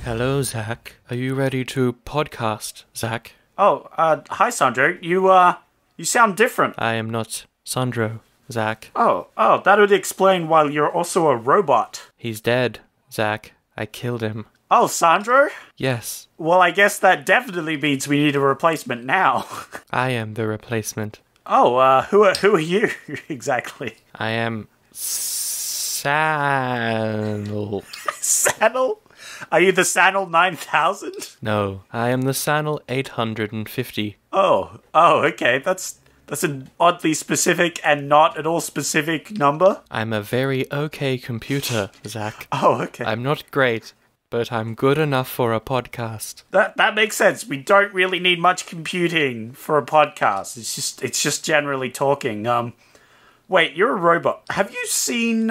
Hello, Zach. Are you ready to podcast, Zach? Oh, hi, Sandro. You sound different. I am not Sandro, Zach. Oh, that would explain why you're also a robot. He's dead, Zach. I killed him. Oh, Sandro? Yes. Well, I guess that definitely means we need a replacement now. I am the replacement. Oh, who are you exactly? I am Sannel. Sannel? Are you the Sannel 9000? No, I am the Sannel 850. Oh, okay. That's an oddly specific and not at all specific number. I'm a very okay computer, Zach. Oh, okay. I'm not great, but I'm good enough for a podcast. That makes sense. We don't really need much computing for a podcast. It's just generally talking. Wait, you're a robot. Have you seen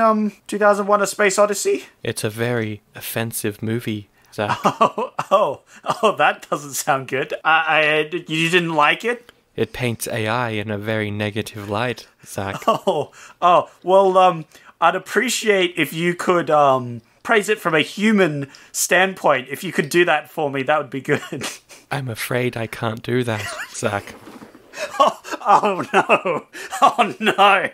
2001: A Space Odyssey? It's a very offensive movie, Zach. Oh, that doesn't sound good. You didn't like it? It paints AI in a very negative light, Zach. Oh, well, I'd appreciate if you could praise it from a human standpoint. If you could do that for me, that would be good. I'm afraid I can't do that, Zach. Oh no!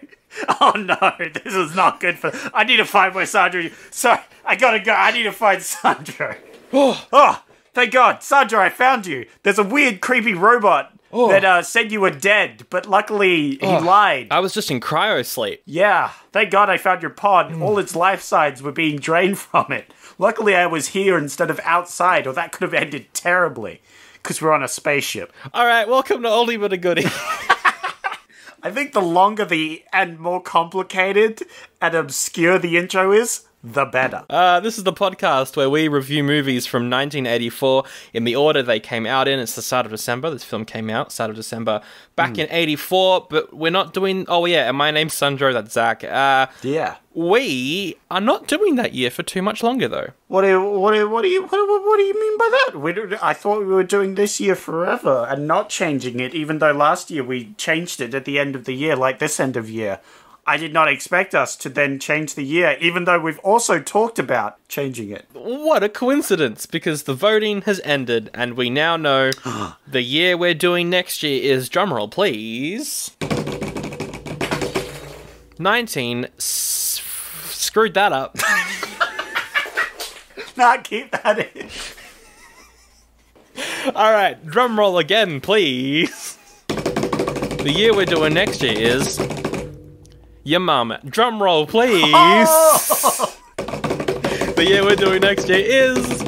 This is not good for... I need to find my Sandro. Sorry, I gotta go. I need to find Sandro. Oh, thank God. Sandro, I found you. There's a weird, creepy robot that said you were dead, but luckily he lied. I was just in cryo sleep. Yeah, thank God I found your pod. All its life signs were being drained from it. Luckily I was here instead of outside, or that could have ended terribly. Because we're on a spaceship. Alright, welcome to Oldie but a Goodie. I think the longer and more complicated and obscure the intro is, the better. This is the podcast where we review movies from 1984 in the order they came out in. It's the start of December. This film came out start of December back in 84, but we're not doing... Oh, yeah, and my name's Sandro, that's Zach. Yeah. We are not doing that year for too much longer, though. What do you mean by that? I thought we were doing this year forever and not changing it, even though last year we changed it at the end of the year, like this end of year. I did not expect us to then change the year, even though we've also talked about changing it. What a coincidence, because the voting has ended, and we now know the year we're doing next year is, drumroll please, 19... Screwed that up. Nah, keep that in. Alright, drumroll again, please. The year we're doing next year is... Your mum. Drumroll, please. Oh! The year we're doing next year is...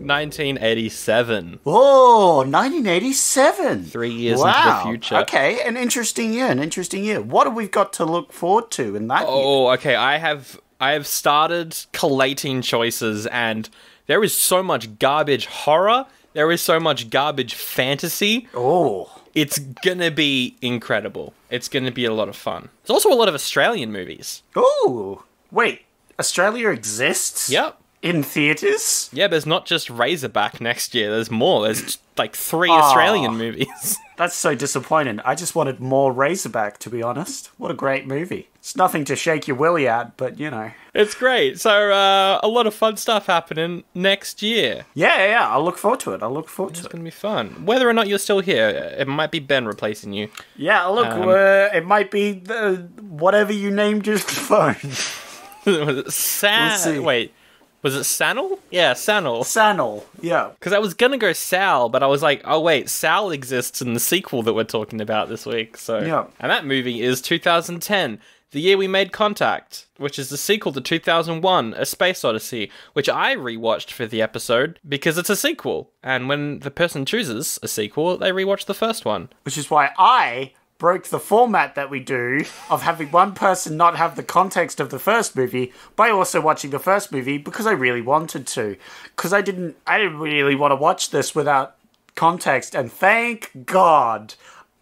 1987. Oh, 1987. 3 years into the future. Okay, an interesting year. What have we got to look forward to in that year? Oh, okay, I have started collating choices, and there is so much garbage horror. There is so much garbage fantasy. Oh. It's gonna be incredible. It's gonna be a lot of fun. There's also a lot of Australian movies. Oh, wait. Australia exists? Yep. In theatres? Yeah, there's not just Razorback next year. There's more. There's like 3 Australian movies. That's so disappointing. I just wanted more Razorback, to be honest. What a great movie. It's nothing to shake your willy at, but you know. It's great. So, a lot of fun stuff happening next year. Yeah. I'll look forward to it. It's going to be fun. Whether or not you're still here, it might be Ben replacing you. Yeah, look, it might be whatever you named your phone. Wait. Was it Sannel? Yeah, Sannel. Sannel, yeah. Because I was going to go Sal, but I was like, oh wait, Sal exists in the sequel that we're talking about this week. So, yeah. And that movie is 2010, the year we made contact, which is the sequel to 2001, A Space Odyssey, which I rewatched for the episode because it's a sequel. And when the person chooses a sequel, they rewatch the first one. Which is why I broke the format that we do of having one person not have the context of the first movie by also watching the first movie because I really wanted to. Because I didn't really want to watch this without context, and thank God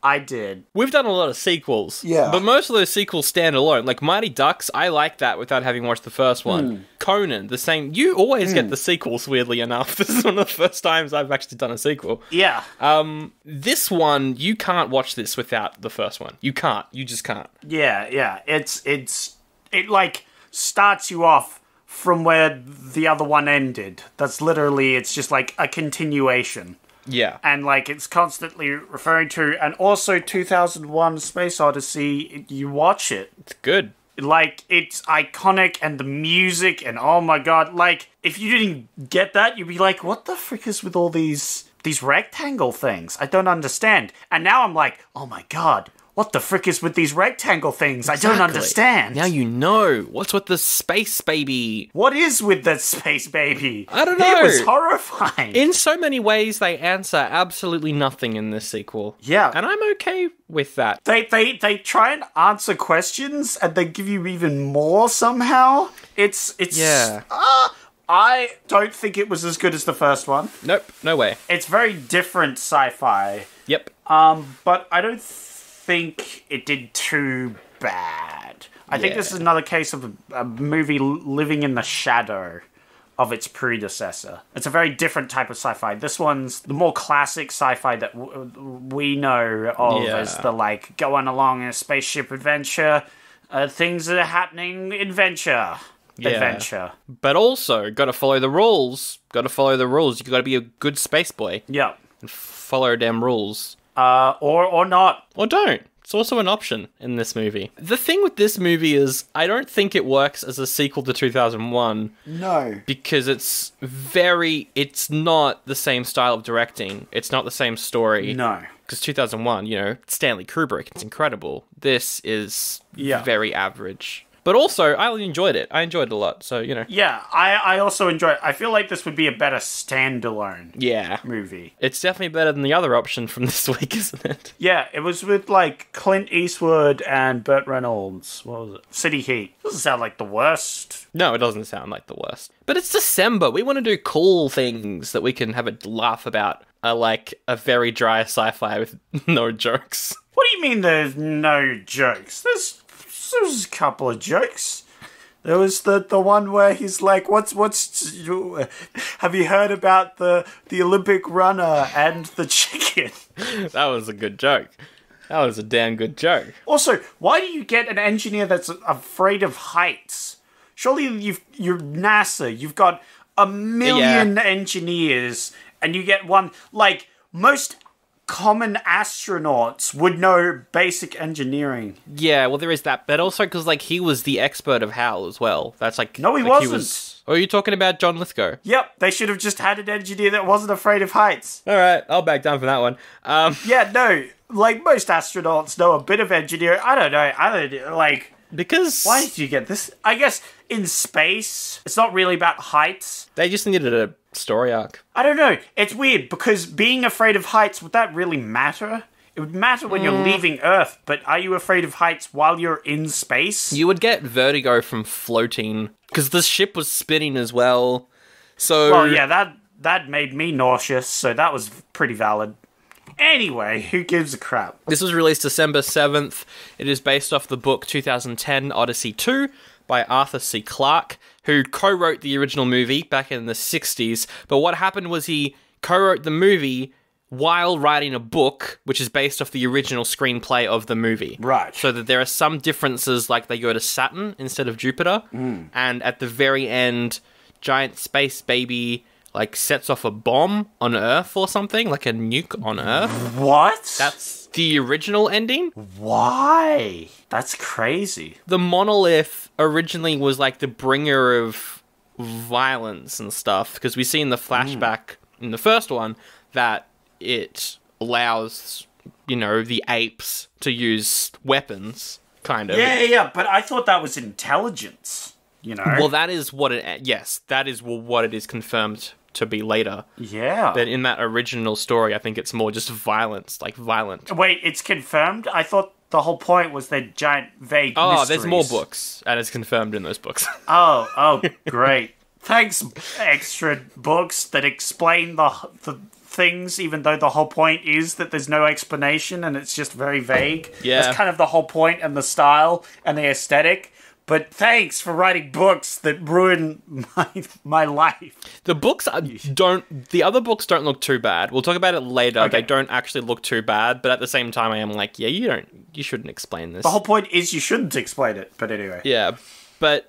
I did. We've done a lot of sequels. Yeah. But most of those sequels stand alone. Like Mighty Ducks, I like that without having watched the first one. Conan, the same. You always get the sequels, weirdly enough. This is one of the first times I've actually done a sequel. Yeah. This one, you can't watch this without the first one. You can't. You just can't. Yeah. It like starts you off from where the other one ended. That's literally, it's just like a continuation. Yeah. And, like, it's constantly referring to, and also 2001 Space Odyssey, you watch it. It's good. Like, it's iconic, and the music, and oh my god, like, if you didn't get that, you'd be like, what the frick is with all these rectangle things? I don't understand. And now I'm like, oh my god, what the frick is with these rectangle things? Exactly. I don't understand. Now you know. What's with the space baby? What is with that space baby? I don't know. It was horrifying. In so many ways, they answer absolutely nothing in this sequel. Yeah. And I'm okay with that. They try and answer questions, and they give you even more somehow. It's Yeah. I don't think it was as good as the first one. Nope, no way. It's very different sci-fi. Yep. But I don't think it did too bad. I think this is another case of a movie living in the shadow of its predecessor. It's a very different type of sci-fi. This one's the more classic sci-fi that we know of as the, like, going along in a spaceship adventure, things that are happening, adventure. But also, gotta follow the rules. You gotta be a good space boy. Yeah. And follow damn rules. Or not. Or don't. It's also an option in this movie. The thing with this movie is, I don't think it works as a sequel to 2001. No. Because it's not the same style of directing. It's not the same story. No. Because 2001, Stanley Kubrick, it's incredible. This is very average. But also, I enjoyed it. I enjoyed it a lot, so, Yeah, I also enjoy it. I feel like this would be a better standalone movie. It's definitely better than the other option from this week, isn't it? Yeah, it was with, like, Clint Eastwood and Burt Reynolds. What was it? City Heat. Doesn't sound like the worst. No, it doesn't sound like the worst. But it's December. We want to do cool things that we can have a laugh about. Like a very dry sci-fi with no jokes. What do you mean there's no jokes? There's a couple of jokes. There was the one where he's like, what's have you heard about the Olympic runner and the chicken? That was a good joke. That was a damn good joke. Also, why do you get an engineer that's afraid of heights? Surely you're NASA. You've got a million engineers, and you get one, like, most common astronauts would know basic engineering. Yeah, well, there is that, but also because, like, he was the expert of HAL as well. That's like... No, he wasn't. Or are you talking about John Lithgow? Yep, they should have just had an engineer that wasn't afraid of heights. Alright, I'll back down from that one. Yeah, no, like, most astronauts know a bit of engineering. I don't know, like... Because... Why did you get this? I guess in space, it's not really about heights. They just needed a story arc. I don't know. It's weird, because being afraid of heights, would that really matter? It would matter when you're leaving Earth, but are you afraid of heights while you're in space? You would get vertigo from floating, because the ship was spinning as well. So... Well, yeah, that made me nauseous, so that was pretty valid. Anyway, who gives a crap? This was released December 7th. It is based off the book 2010 Odyssey 2 by Arthur C. Clarke, who co-wrote the original movie back in the 60s. But what happened was he co-wrote the movie while writing a book, which is based off the original screenplay of the movie. Right. So that there are some differences, like they go to Saturn instead of Jupiter. And at the very end, giant space baby... like, sets off a bomb on Earth or something, like a nuke on Earth. What? That's the original ending. Why? That's crazy. The monolith originally was, like, the bringer of violence and stuff, because we see in the flashback in the first one that it allows, the apes to use weapons, kind of. Yeah, but I thought that was intelligence, Well, that is what that is what it is confirmed to be later. Yeah. But in that original story, I think it's more just violence, like violent. Wait, it's confirmed? I thought the whole point was they're giant, vague mysteries. There's more books, and it's confirmed in those books. Oh, great. Thanks, extra books that explain the things, even though the whole point is that there's no explanation and it's just very vague. Yeah. That's kind of the whole point and the style and the aesthetic. But thanks for writing books that ruin my life. The books the other books don't look too bad. We'll talk about it later. Okay. They don't actually look too bad, but at the same time I am like, yeah, you shouldn't explain this. The whole point is you shouldn't explain it, but anyway. Yeah. But,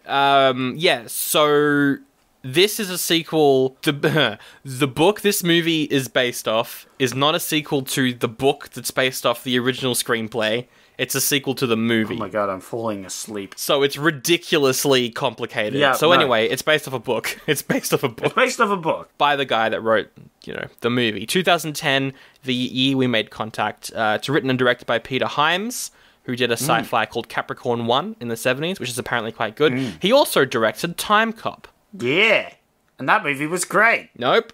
yeah, so this is a sequel. The book this movie is based off is not a sequel to the book that's based off the original screenplay. It's a sequel to the movie. Oh my god, I'm falling asleep. So it's ridiculously complicated. Yeah, so anyway, it's based off a book. It's based off a book. It's based off a book. By the guy that wrote, the movie. 2010, the year we made contact. It's written and directed by Peter Hyams, who did a sci-fi called Capricorn 1 in the 70s, which is apparently quite good. He also directed Time Cop. Yeah. And that movie was great. Nope.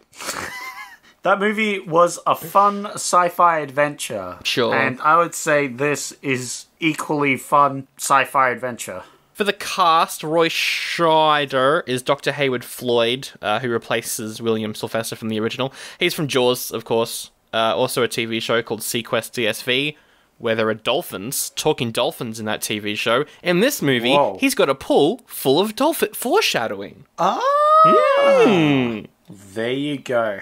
That movie was a fun sci-fi adventure. Sure. And I would say this is equally fun sci-fi adventure. For the cast, Roy Scheider is Dr. Hayward Floyd, who replaces William Sylvester from the original. He's from Jaws, of course. Also a TV show called Sequest DSV, where there are dolphins, talking dolphins in that TV show. In this movie, he's got a pool full of dolphin foreshadowing. There you go.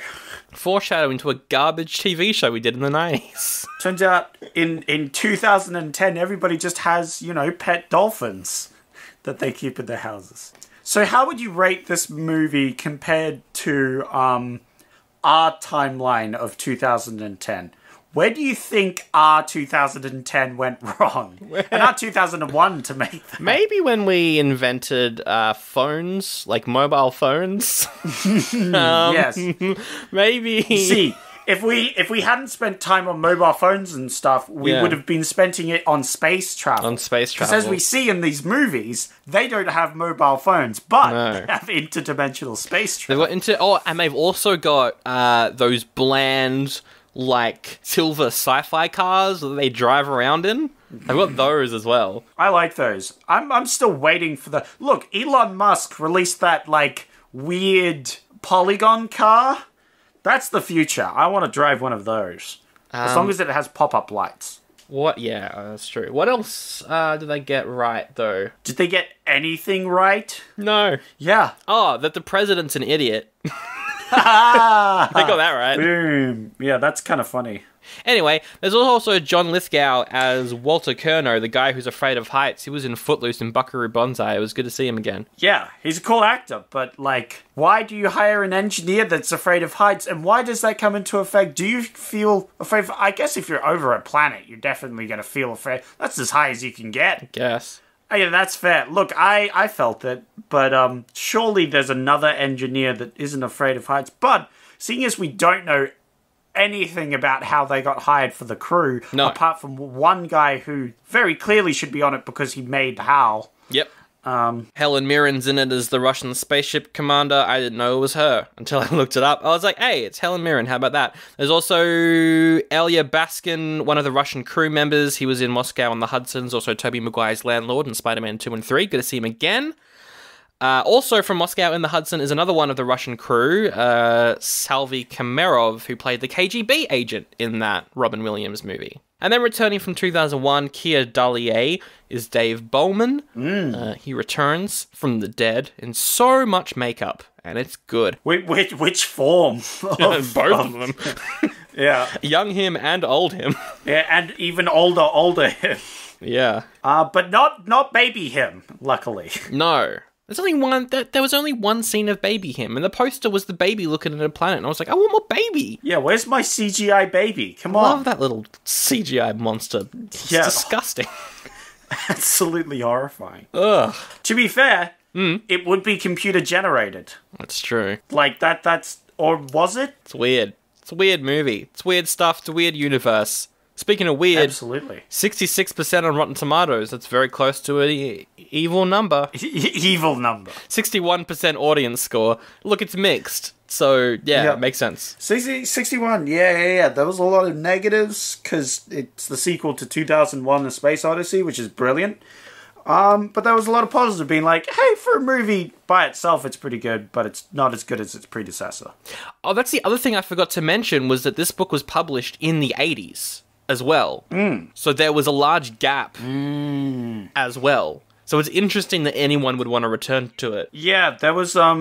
Foreshadowing to a garbage TV show we did in the 90s. Turns out in 2010, everybody just has, pet dolphins that they keep in their houses. So how would you rate this movie compared to our timeline of 2010? Where do you think our 2010 went wrong? And our 2001 to make that. Maybe when we invented phones, like mobile phones. Yes. Maybe. See, if we hadn't spent time on mobile phones and stuff, we would have been spending it on space travel. On space travel. Because as we see in these movies, they don't have mobile phones, but they have interdimensional space travel. And they've also got those bland, like, silver sci-fi cars that they drive around in. I've got those as well. I like those. I'm still waiting for the... Look, Elon Musk released that, like, weird polygon car. That's the future. I want to drive one of those. As long as it has pop-up lights. What? Yeah, that's true. What else did they get right, though? Did they get anything right? No. Yeah. Oh, that the president's an idiot. They got that right. Boom. Yeah, that's kind of funny. Anyway, there's also John Lithgow as Walter Curnow, the guy who's afraid of heights. He was in Footloose and Buckaroo Banzai. It was good to see him again. Yeah, he's a cool actor, but, like, why do you hire an engineer that's afraid of heights, and why does that come into effect? Do you feel afraid of... I guess if you're over a planet, you're definitely going to feel afraid. That's as high as you can get. I guess. Oh, yeah, that's fair. Look, I felt it, but surely there's another engineer that isn't afraid of heights. But seeing as we don't know anything about how they got hired for the crew, apart from one guy who very clearly should be on it because he made HAL. Yep. Helen Mirren's in it as the Russian spaceship commander. I didn't know it was her until I looked it up. I was like, hey, it's Helen Mirren. How about that? There's also Elia Baskin, one of the Russian crew members. He was in Moscow on the Hudson's, also Tobey Maguire's landlord in Spider-Man 2 and 3. Good to see him again. Also from Moscow in the Hudson is another one of the Russian crew, Salvy Kamerov, who played the KGB agent in that Robin Williams movie. And then returning from 2001, Keir Dullea is Dave Bowman. He returns from the dead in so much makeup, and it's good. Which form? Both of them. Yeah. Young him and old him. Yeah, and even older him. Yeah. But not baby him, luckily. No. There's only one. There was only one scene of baby him, and the poster was the baby looking at a planet, and I was like, I want more baby. Yeah, where's my CGI baby? Come on. I love that little CGI monster. It's disgusting. Absolutely horrifying. Ugh. To be fair, it would be computer generated. That's true. Like that's or was it? It's weird. It's a weird movie. It's weird stuff. It's a weird universe. Speaking of weird, absolutely. 66% on Rotten Tomatoes. That's very close to an evil number. Evil number. 61% audience score. Look, it's mixed. So, yeah, it makes sense. 61, yeah. There was a lot of negatives, because it's the sequel to 2001, A Space Odyssey, which is brilliant. But there was a lot of positives being like, hey, for a movie by itself, it's pretty good, but it's not as good as its predecessor. Oh, that's the other thing I forgot to mention, was that this book was published in the 80s. As well. So there was a large gap as well. So it's interesting that anyone would want to return to it. Yeah, there was a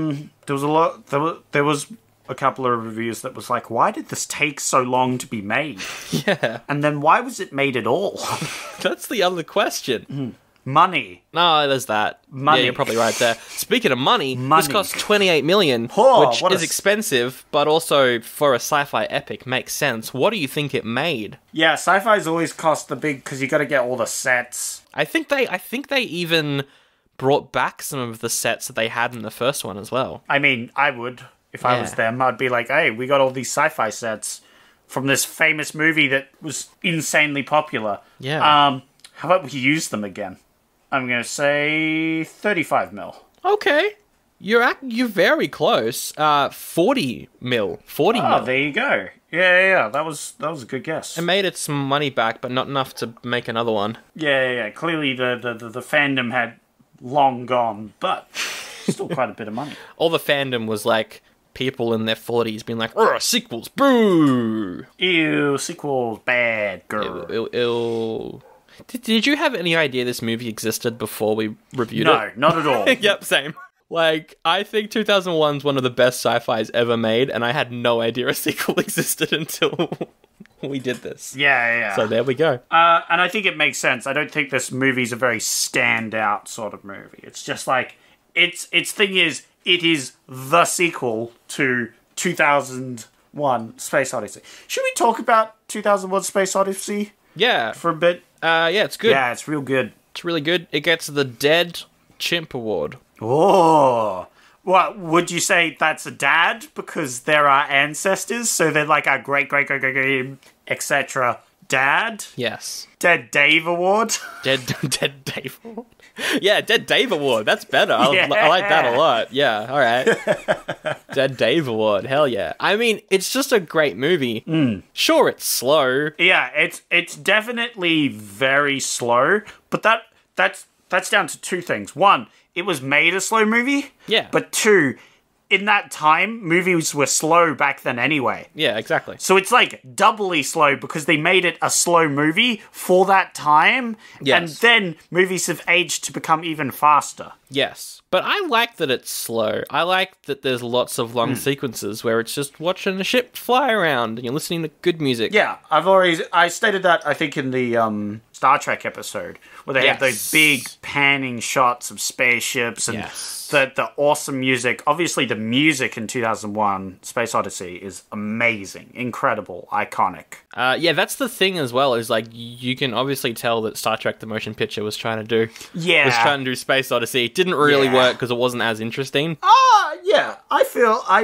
lot. There was a couple of reviews that was like, why did this take so long to be made? Yeah. And then why was it made at all? That's the other question. Money. No, there's that. Money. Yeah, you're probably right there. Speaking of money, Money. this cost $28 million, Oh, which what is expensive, but also for a sci-fi epic makes sense. What do you think it made? Yeah, sci-fi's always cost the big, because you got to get all the sets. I think they even brought back some of the sets that they had in the first one as well. I mean, I would, if I was them. I'd be like, hey, we got all these sci-fi sets from this famous movie that was insanely popular. Yeah. How about we use them again? I'm going to say 35 mil. Okay. You're very close. 40 mil. 40 mil. Oh, there you go. Yeah. That was a good guess. It made its money back, but not enough to make another one. Yeah. Clearly the fandom had long gone, but still quite a bit of money. All the fandom was like people in their 40s being like, "Ugh, sequels, boo! Ew, sequels, bad, girl." Ew. Did you have any idea this movie existed before we reviewed it? No, not at all. Yep, same. Like, I think 2001 is one of the best sci-fis ever made, and I had no idea a sequel existed until we did this. Yeah. So there we go. And I think it makes sense. I don't think this movie's a very standout sort of movie. It's just like, its thing is, it is the sequel to 2001 Space Odyssey. Should we talk about 2001 Space Odyssey? Yeah. For a bit? Yeah, it's good. Yeah, it's real good. It's really good. It gets the Dead Chimp Award. Oh, what would you say that's a dad because there are ancestors, so they're like our great, etc. Dad? Yes. Dead Dave Award? Dead Dave Award? Yeah, Dead Dave Award. That's better. I like that a lot. Yeah, all right. Dead Dave Award. Hell yeah. I mean, it's just a great movie. Sure, it's slow. Yeah, it's definitely very slow, but that's down to two things. One, it was made a slow movie. Yeah. But two, in that time, movies were slow back then anyway. Yeah, exactly. So it's like doubly slow because they made it a slow movie for that time. Yes. And then movies have aged to become even faster. Yes. But I like that it's slow. I like that there's lots of long sequences where it's just watching a ship fly around and you're listening to good music. Yeah, I stated that, I think, in the Star Trek episode, where they have those big panning shots of spaceships and the awesome music. Obviously, the music in 2001 Space Odyssey is amazing, incredible, iconic. Yeah, that's the thing as well, is like, you can obviously tell that Star Trek the Motion Picture was trying to do. Yeah. Was trying to do Space Odyssey. It didn't really work because it wasn't as interesting. Yeah. I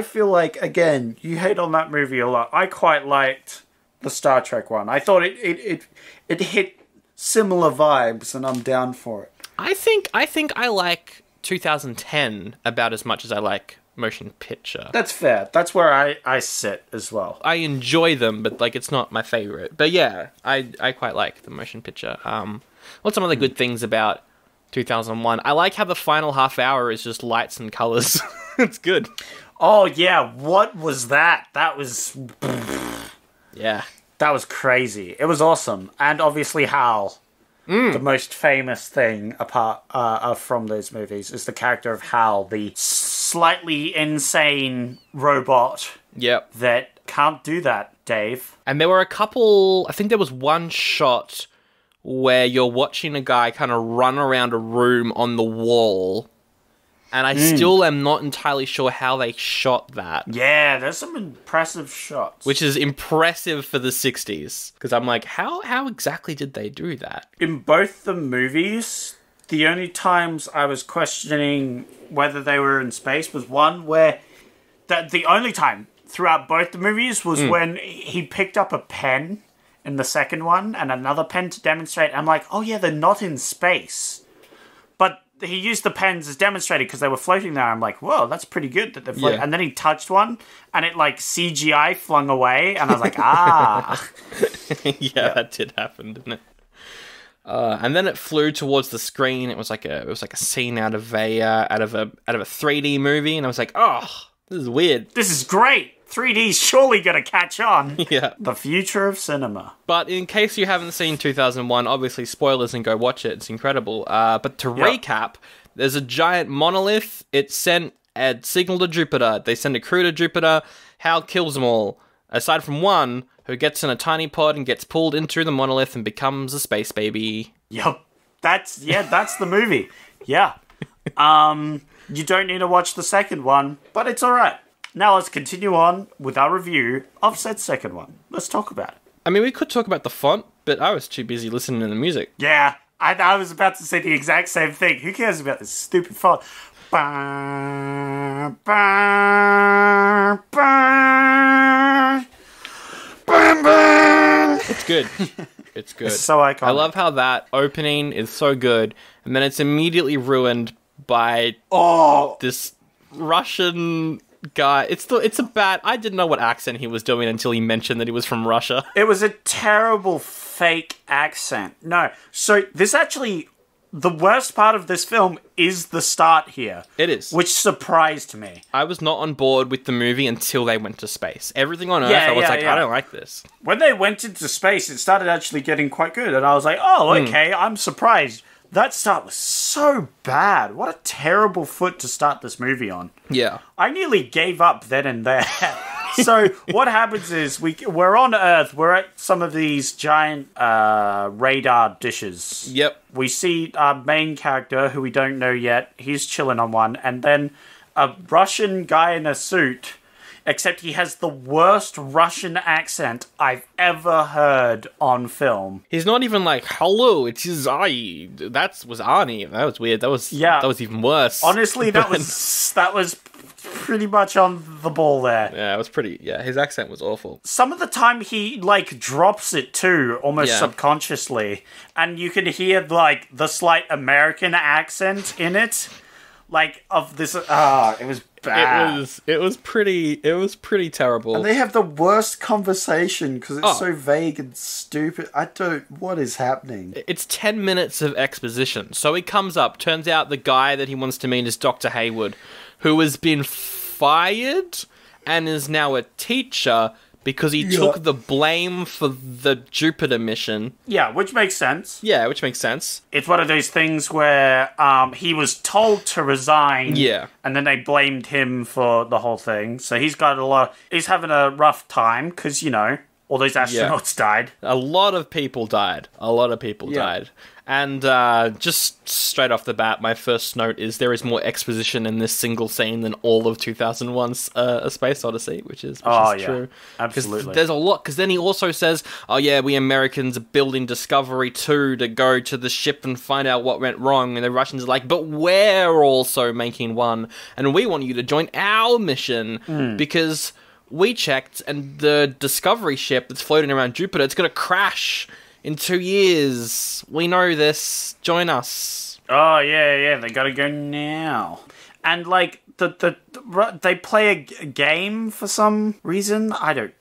feel like, again, you hate on that movie a lot. I quite liked the Star Trek one. I thought it hit similar vibes, and I'm down for it. I think I like 2010 about as much as I like Motion Picture. That's fair. That's where I sit as well. I enjoy them, but like, it's not my favorite. But yeah, I quite like the Motion Picture. What's some other good things about 2001? I like how the final half hour is just lights and colors. It's good. Oh yeah, what was that? That was That was crazy. It was awesome. And obviously Hal. The most famous thing apart from those movies is the character of Hal, the slightly insane robot. Yep. That can't do that, Dave. And there were a couple, I think there was one shot where you're watching a guy kind of run around a room on the wall. And I still am not entirely sure how they shot that. Yeah, there's some impressive shots. Which is impressive for the 60s. Because I'm like, how exactly did they do that? In both the movies, the only times I was questioning whether they were in space was one where... the only time throughout both the movies was when he picked up a pen in the second one and another pen to demonstrate. I'm like, oh yeah, they're not in space. But he used the pens as demonstrated because they were floating there. I'm like, whoa, that's pretty good that they're floating. Yeah. And then he touched one and it like CGI flung away. And I was like, yeah, that did happen, didn't it? And then it flew towards the screen. It was like a scene out of a 3D movie. And I was like, oh, this is weird. This is great. 3D's surely gonna catch on. Yeah. The future of cinema. But in case you haven't seen 2001, obviously spoilers and go watch it. It's incredible. But to recap, there's a giant monolith. It sent a signal to Jupiter. They send a crew to Jupiter. Hal kills them all. Aside from one who gets in a tiny pod and gets pulled into the monolith and becomes a space baby. Yup. That's the movie. Yeah. You don't need to watch the second one, but it's alright. Now let's continue on with our review of said second one. Let's talk about it. I mean, we could talk about the font, but I was too busy listening to the music. Yeah, I was about to say the exact same thing. Who cares about this stupid font? Ba, ba, ba, ba, ba. It's good. It's good. It's so iconic. I love how that opening is so good, and then it's immediately ruined by this Russian guy. It's a bad... I didn't know what accent he was doing until he mentioned that he was from Russia. It was a terrible fake accent. No. So this actually... The worst part of this film is the start here. It is. Which surprised me. I was not on board with the movie until they went to space. Everything on Earth, I was like, I don't like this. When they went into space, it started actually getting quite good. And I was like, oh, okay, I'm surprised. That start was so bad. What a terrible foot to start this movie on. Yeah. I nearly gave up then and there. So what happens is we're on Earth. We're at some of these giant radar dishes. Yep. We see our main character, who we don't know yet. He's chilling on one. And then a Russian guy in a suit, except he has the worst Russian accent I've ever heard on film. He's not even like, hello, it is I. That was Arnie. That was weird. That was even worse. Honestly, that was pretty much on the ball there. Yeah, it was pretty... Yeah, his accent was awful. Some of the time he, drops it too, almost subconsciously. And you can hear, the slight American accent in it. Of this... it was bad. It was pretty terrible. And they have the worst conversation because it's so vague and stupid. What is happening? It's 10 minutes of exposition. So he comes up, turns out the guy that he wants to meet is Dr. Hayward, who has been fired and is now a teacher because he took the blame for the Jupiter mission. Yeah, which makes sense. Yeah, which makes sense. It's one of those things where he was told to resign. Yeah. And then they blamed him for the whole thing. So he's having a rough time because, all those astronauts died. A lot of people died. Died. And just straight off the bat, my first note is there is more exposition in this single scene than all of 2001's A Space Odyssey, which is true. Absolutely. There's a lot, because then he also says, oh yeah, we Americans are building Discovery 2 to go to the ship and find out what went wrong, and the Russians are like, but we're also making one, and we want you to join our mission, because we checked, and the Discovery ship that's floating around Jupiter, it's going to crash in 2 years. We know this. Join us. Oh, yeah, they gotta go now. And, they play a game for some reason. I don't...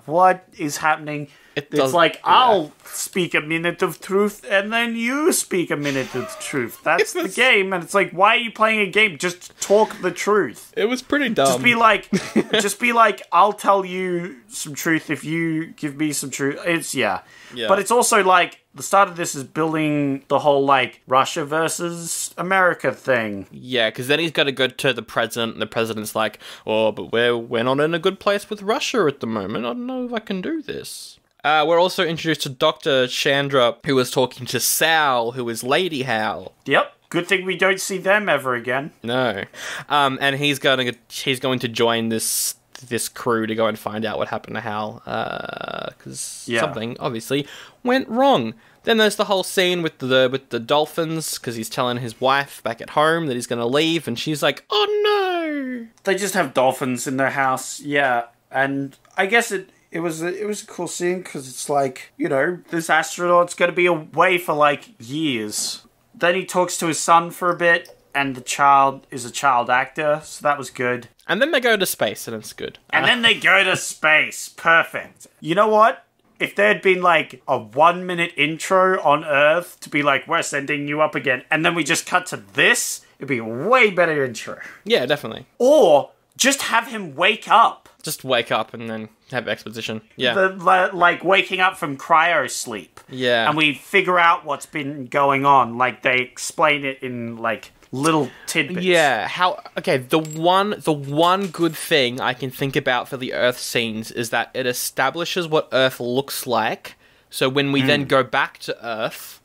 what is happening? It's like, I'll speak a minute of truth, and then you speak a minute of truth. That's the game, and it's like, why are you playing a game? Just talk the truth. It was pretty dumb. Just be like, I'll tell you some truth if you give me some truth. Yeah. But it's also the start of this is building the whole, Russia versus America thing. Yeah, because then he's got to go to the president, and the president's like, oh, but we're not in a good place with Russia at the moment. I don't know if I can do this. We're also introduced to Dr. Chandra, who is talking to Sal, who is Lady Hal. Yep. Good thing we don't see them ever again. No. And he's going to join this crew to go and find out what happened to Hal, because something obviously went wrong. Then there's the whole scene with the dolphins, because he's telling his wife back at home that he's going to leave, and she's like, oh no! They just have dolphins in their house, yeah, and I guess it was a cool scene, because it's this astronaut's going to be away for, years. Then he talks to his son for a bit, and the child is a child actor, so that was good. And then they go to space, and it's good. And then they go to space. Perfect. You know what? If there had been, a 1 minute intro on Earth to be we're sending you up again, and then we just cut to this, it'd be a way better intro. Yeah, definitely. Or just have him wake up. Just wake up and then have exposition. Yeah. Waking up from cryo sleep. Yeah. And we figure out what's been going on. They explain it in, little tidbits. Yeah, the one good thing I can think about for the Earth scenes is that it establishes what Earth looks like, so when we then go back to Earth,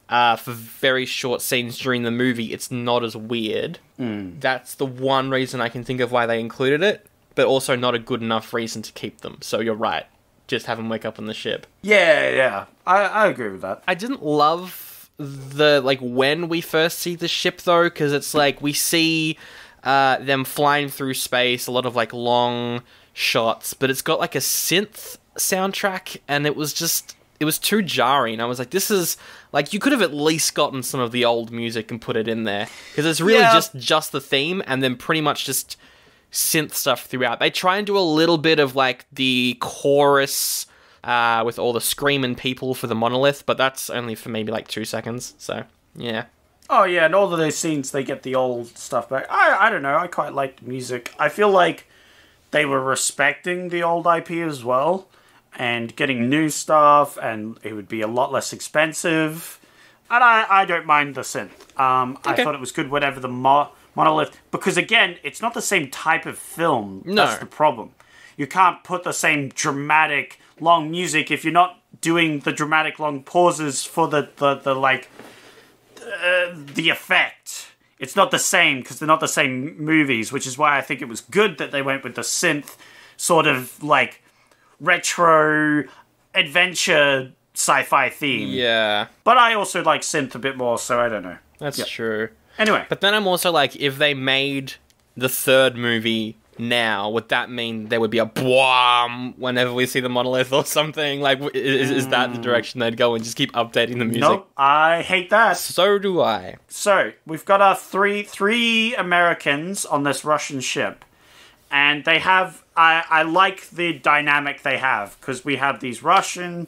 for very short scenes during the movie, it's not as weird. That's the one reason I can think of why they included it, but also not a good enough reason to keep them. So you're right. Just have them wake up on the ship. Yeah. I agree with that. I didn't love the, like, when we first see the ship, though, because it's like we see them flying through space, a lot of, like, long shots, but it's got, like, a synth soundtrack, and it was too jarring. I was like, this is, like, you could have at least gotten some of the old music and put it in there, because it's really just the theme, and then pretty much just synth stuff throughout. They try and do a little bit of, like, the chorus with all the screaming people for the monolith, but that's only for maybe, like, 2 seconds, so, yeah. Oh, yeah, and all of those scenes, they get the old stuff back. I don't know, I quite like the music. I feel like they were respecting the old IP as well, and getting new stuff, and it would be a lot less expensive. And I don't mind the synth. I thought it was good whenever the monolith... Because, again, it's not the same type of film. No. That's the problem. You can't put the same dramatic, long music if you're not doing the dramatic, long pauses for the effect. It's not the same, because they're not the same movies, which is why I think it was good that they went with the synth sort of, like, retro adventure sci-fi theme. Yeah. But I also like synth a bit more, so I don't know. That's true. Anyway. But then I'm also like, if they made the third movie now, would that mean there would be a BWAM whenever we see the monolith or something? Like, is that the direction they'd go and just keep updating the music? Nope, I hate that. So do I. So, we've got our three Americans on this Russian ship. And they have... I like the dynamic they have, because we have these Russian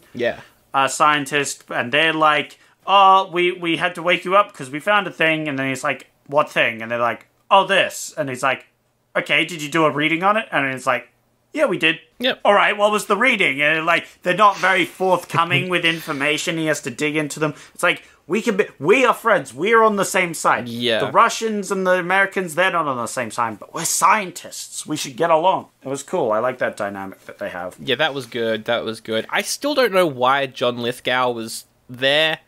scientists, and they're like, oh, we had to wake you up because we found a thing, and then he's like, what thing? And they're like, oh, this. And he's like, okay, did you do a reading on it? And it's like, yeah, we did. Yep. All right, what was the reading? And like, they're not very forthcoming with information. He has to dig into them. It's like, we are friends. We're on the same side. Yeah. The Russians and the Americans, they're not on the same side, but we're scientists. We should get along. It was cool. I like that dynamic that they have. Yeah, that was good. That was good. I still don't know why John Lithgow was there,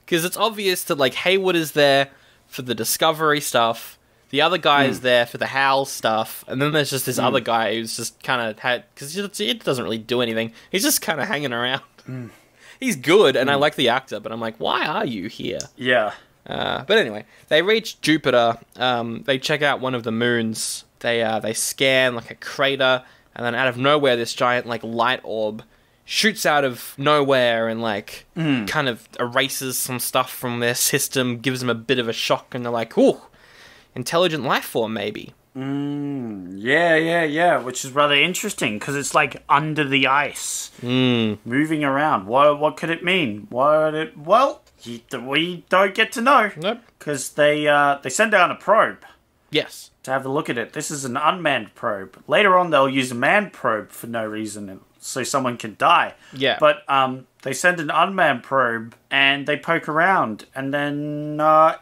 because it's obvious that, like, Haywood is there for the Discovery stuff. The other guy is there for the Hal stuff, and then there's just this other guy who's just kind of because he doesn't really do anything. He's just kind of hanging around. He's good, and I like the actor, but I'm like, why are you here? Yeah. But anyway, they reach Jupiter. They check out one of the moons. They scan like a crater, and then out of nowhere, this giant like light orb shoots out of nowhere and like kind of erases some stuff from their system, gives them a bit of a shock, and they're like, ooh, intelligent life form maybe. Yeah, which is rather interesting, because it's like under the ice, moving around. What could it mean? We don't get to know. Nope. Because they send down a probe. Yes. To have a look at it. This is an unmanned probe. Later on, they'll use a manned probe for no reason, so someone can die. Yeah. But they send an unmanned probe, and they poke around, and then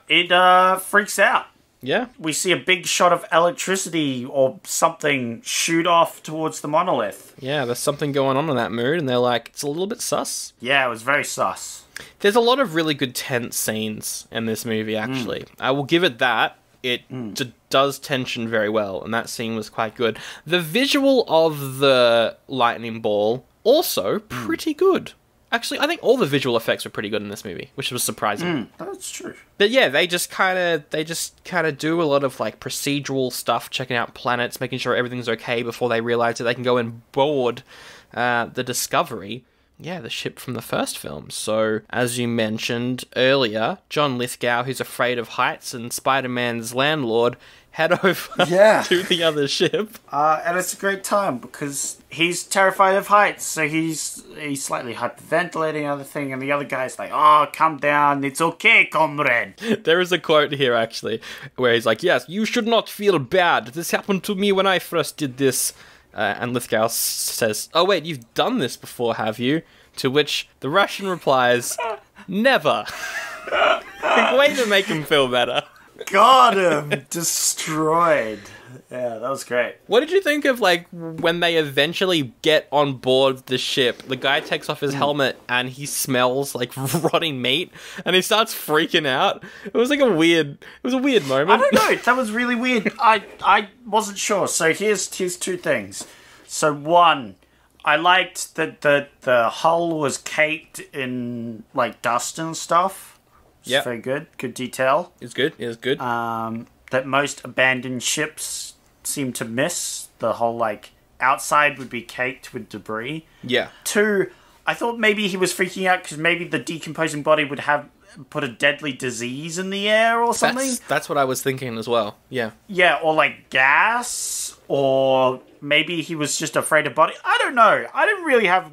it freaks out. Yeah. We see a big shot of electricity or something shoot off towards the monolith. Yeah, there's something going on in that mood, and they're like, it's a little bit sus. Yeah, it was very sus. There's a lot of really good tense scenes in this movie, actually. I will give it that. It does tension very well, and that scene was quite good. The visual of the lightning ball, also pretty good. Actually, I think all the visual effects were pretty good in this movie, which was surprising. That's true. But yeah, they just kind of do a lot of like procedural stuff, checking out planets, making sure everything's okay before they realize that they can go and board the Discovery. Yeah, the ship from the first film. So, as you mentioned earlier, John Lithgow, who's afraid of heights, and Spider-Man's landlord head over to the other ship. And it's a great time, because he's terrified of heights, so he's slightly hyperventilating and other thing, and the other guy's like, oh, calm down, it's okay, comrade. There is a quote here, actually, where he's like, yes, you should not feel bad. This happened to me when I first did this. And Lithgow says, oh wait, you've done this before, have you? To which the Russian replies, never. Way to make him feel better. Got him! Destroyed. Yeah, that was great. What did you think of, like, when they eventually get on board the ship? The guy takes off his helmet and he smells like rotting meat and he starts freaking out. It was like a weird moment. I don't know. That was really weird. I wasn't sure. So here's two things. So one, I liked that the hull was caked in like dust and stuff. Yeah, very good. Good detail. It's good. That most abandoned ships seem to miss. The whole, like, outside would be caked with debris. Yeah. Two, I thought maybe he was freaking out because maybe the decomposing body would have put a deadly disease in the air or something. That's what I was thinking as well. Yeah. Yeah, or like gas, or maybe he was just afraid of body. I don't know. I didn't really have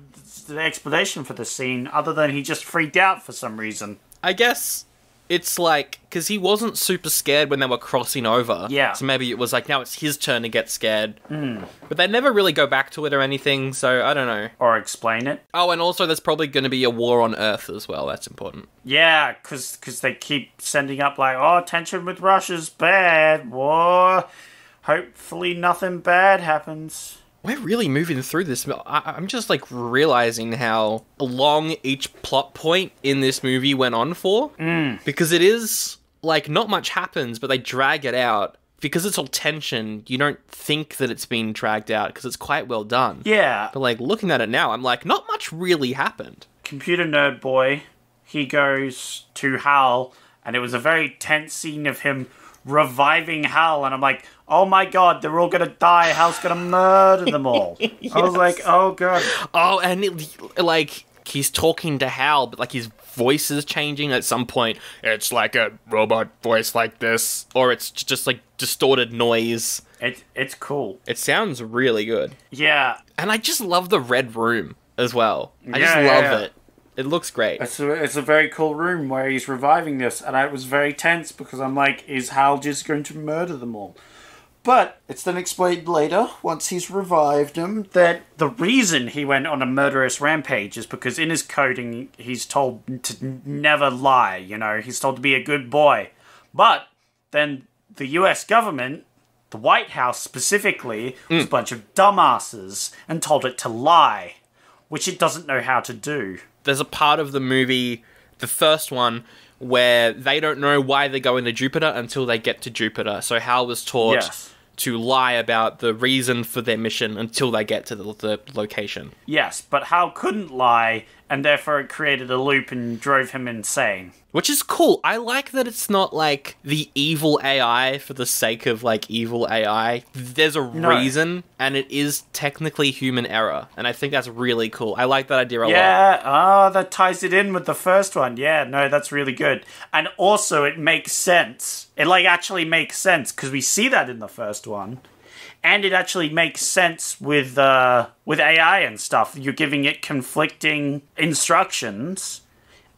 the explanation for the scene other than he just freaked out for some reason. I guess it's like, because he wasn't super scared when they were crossing over. Yeah. So maybe it was like, now it's his turn to get scared. But they never really go back to it or anything, so I don't know. Or explain it. Oh, and also there's probably going to be a war on Earth as well. That's important. Yeah, because they keep sending up like, oh, tension with Russia's bad, war. Hopefully nothing bad happens. We're really moving through this. I'm just, like, realizing how long each plot point in this movie went on for. Because it is, like, not much happens, but they drag it out. Because it's all tension, you don't think that it's been dragged out, because it's quite well done. Yeah. But, like, looking at it now, I'm like, not much really happened. Computer nerd boy, he goes to Hal, and it was a very tense scene of him reviving Hal, and I'm like, oh my god, they're all gonna die. Hal's gonna murder them all. Yes. I was like, oh god. Oh, and like, he's talking to Hal, but like his voice is changing at some point. It's like a robot voice like this, or it's just like distorted noise. It's cool. It sounds really good. Yeah. And I just love the red room as well. I just love it. It looks great. It's a very cool room where he's reviving this, and I was very tense because I'm like, is Hal just going to murder them all? But it's then explained later, once he's revived him, that the reason he went on a murderous rampage is because in his coding, he's told to never lie, you know? He's told to be a good boy. But then the US government, the White House specifically, was a bunch of dumbasses and told it to lie, which it doesn't know how to do. There's a part of the movie, the first one, where they don't know why they're going to Jupiter until they get to Jupiter. So Hal was taught to lie about the reason for their mission until they get to the location. Yes, but Hal couldn't lie, and therefore it created a loop and drove him insane. Which is cool. I like that it's not like the evil AI for the sake of like evil AI. There's a reason, and it is technically human error. And I think that's really cool. I like that idea a lot. Yeah, that ties it in with the first one. Yeah, no, that's really good. And also it makes sense. It like actually makes sense, because we see that in the first one. And it actually makes sense with AI and stuff. You're giving it conflicting instructions,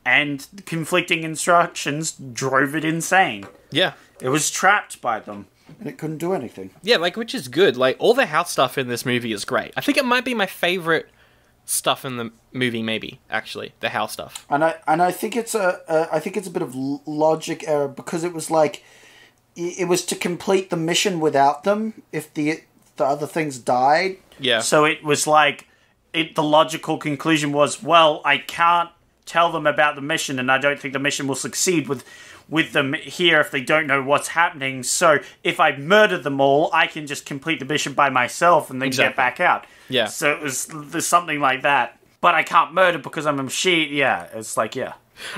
and conflicting instructions drove it insane. Yeah. It was trapped by them, and it couldn't do anything. Yeah, like, which is good. Like, all the house stuff in this movie is great. I think it might be my favorite stuff in the movie, maybe, actually. The house stuff. And I think it's I think it's a bit of logic error, because it was like, it was to complete the mission without them if the other things died. Yeah. So it was like, the logical conclusion was, well, I can't tell them about the mission, and I don't think the mission will succeed with them here if they don't know what's happening. So if I murder them all, I can just complete the mission by myself and then get back out. Yeah. So there's something like that. But I can't murder because I'm a machine. Yeah, it's like, yeah.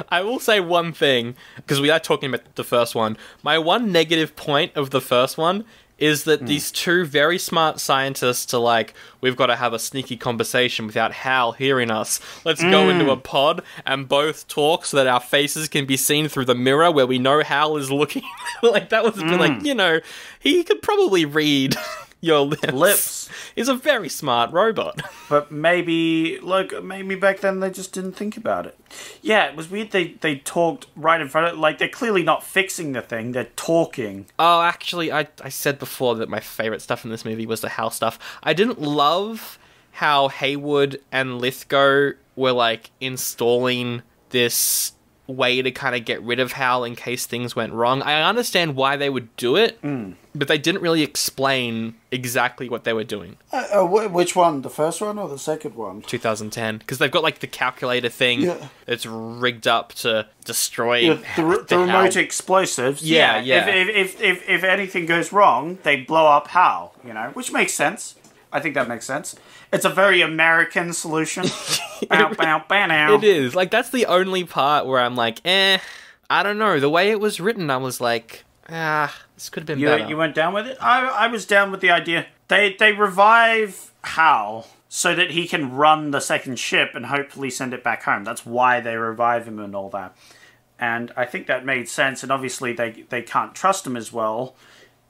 I will say one thing, because we are talking about the first one. My one negative point of the first one is that these two very smart scientists are like, we've got to have a sneaky conversation without Hal hearing us. Let's go into a pod and both talk so that our faces can be seen through the mirror where we know Hal is looking. Like, that was a bit like, you know, he could probably read your lips. He's a very smart robot. But maybe back then they just didn't think about it. Yeah, it was weird they talked right in front of it. Like, they're clearly not fixing the thing, they're talking. Oh, actually, I said before that my favourite stuff in this movie was the house stuff. I didn't love how Haywood and Lithgow were, like, installing this way to kind of get rid of Hal in case things went wrong. I understand why they would do it, but they didn't really explain exactly what they were doing. Which one? The first one or the second one? 2010, because they've got like the calculator thing that's rigged up to destroy the remote explosives. Yeah. If anything goes wrong, they blow up Hal. Which makes sense. I think that makes sense. It's a very American solution. It is. Like, that's the only part where I'm like, I don't know. The way it was written, I was like, this could have been better. You went down with it? I was down with the idea. They revive Hal so that he can run the second ship and hopefully send it back home. That's why they revive him and all that. And I think that made sense. And obviously they can't trust him as well.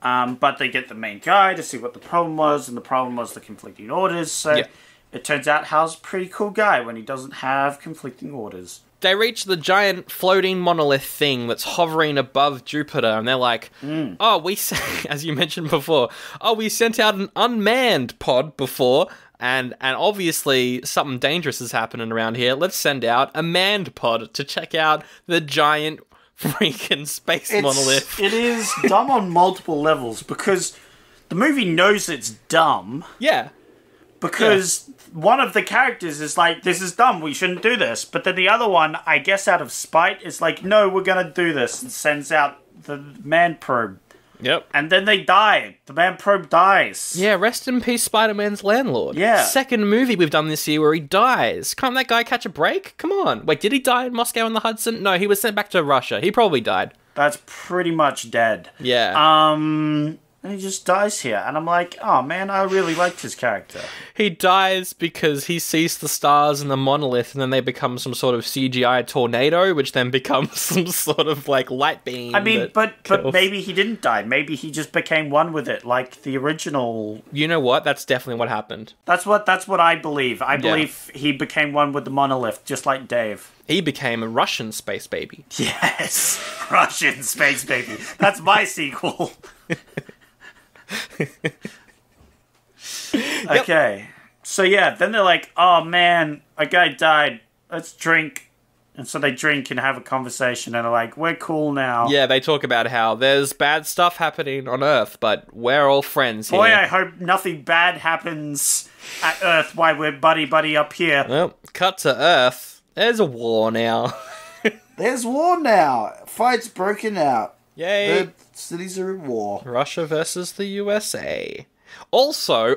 But they get the main guy to see what the problem was, and the problem was the conflicting orders. So it turns out Hal's a pretty cool guy when he doesn't have conflicting orders. They reach the giant floating monolith thing that's hovering above Jupiter, and they're like, as you mentioned before, we sent out an unmanned pod before, and obviously something dangerous is happening around here. Let's send out a manned pod to check out the giant freaking space monolith. It is dumb on multiple levels because the movie knows it's dumb. Yeah. Because one of the characters is like, this is dumb, we shouldn't do this. But then the other one, I guess out of spite, is like, no, we're going to do this, and sends out the man probe. Yep. And then they die. The man probe dies. Yeah, rest in peace, Spider-Man's landlord. Yeah. Second movie we've done this year where he dies. Can't that guy catch a break? Come on. Wait, did he die in Moscow on the Hudson? No, he was sent back to Russia. He probably died. That's pretty much dead. Yeah. And he just dies here. And I'm like, oh man, I really liked his character. He dies because he sees the stars in the monolith, and then they become some sort of CGI tornado, which then becomes some sort of like light beam. I mean, but maybe he didn't die. Maybe he just became one with it, like the original. You know what? That's definitely what happened. That's what I believe. I believe he became one with the monolith, just like Dave. He became a Russian space baby. Yes, Russian space baby. That's my sequel. Okay. So yeah, then they're like, oh man, a guy died. Let's drink. And so they drink and have a conversation and are like, we're cool now. Yeah, they talk about how there's bad stuff happening on Earth, but we're all friends here. Boy, I hope nothing bad happens at Earth while we're buddy-buddy up here. Well, cut to Earth. There's a war now. There's war now. Fight's broken out. Yay. The cities are at war. Russia versus the USA. Also,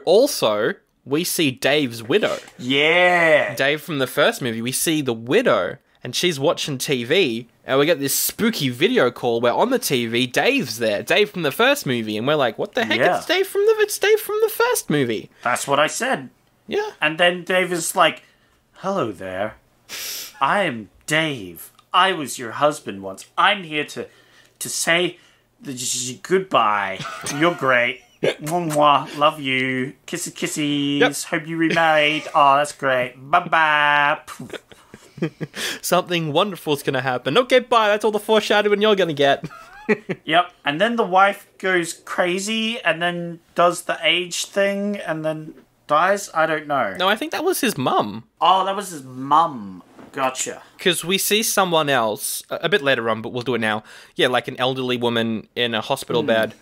we see Dave's widow. Yeah. Dave from the first movie, we see the widow, and she's watching TV, and we get this spooky video call where on the TV, Dave's there. Dave from the first movie, and we're like, what the heck? Yeah. It's Dave from the first movie. That's what I said. Yeah. And then Dave is like, hello there. I am Dave. I was your husband once. I'm here to say goodbye. You're great. Mwah, mwah. Love you. Kisses, kisses. Yep. Hope you remarried. Oh, that's great. Bye-bye. Something wonderful's gonna happen. Okay, bye. That's all the foreshadowing you're gonna get. Yep. And then the wife goes crazy and then does the age thing and then dies? I don't know. No, I think that was his mum. Oh, that was his mum. Gotcha. Because we see someone else, a bit later on, but we'll do it now. Yeah, like an elderly woman in a hospital bed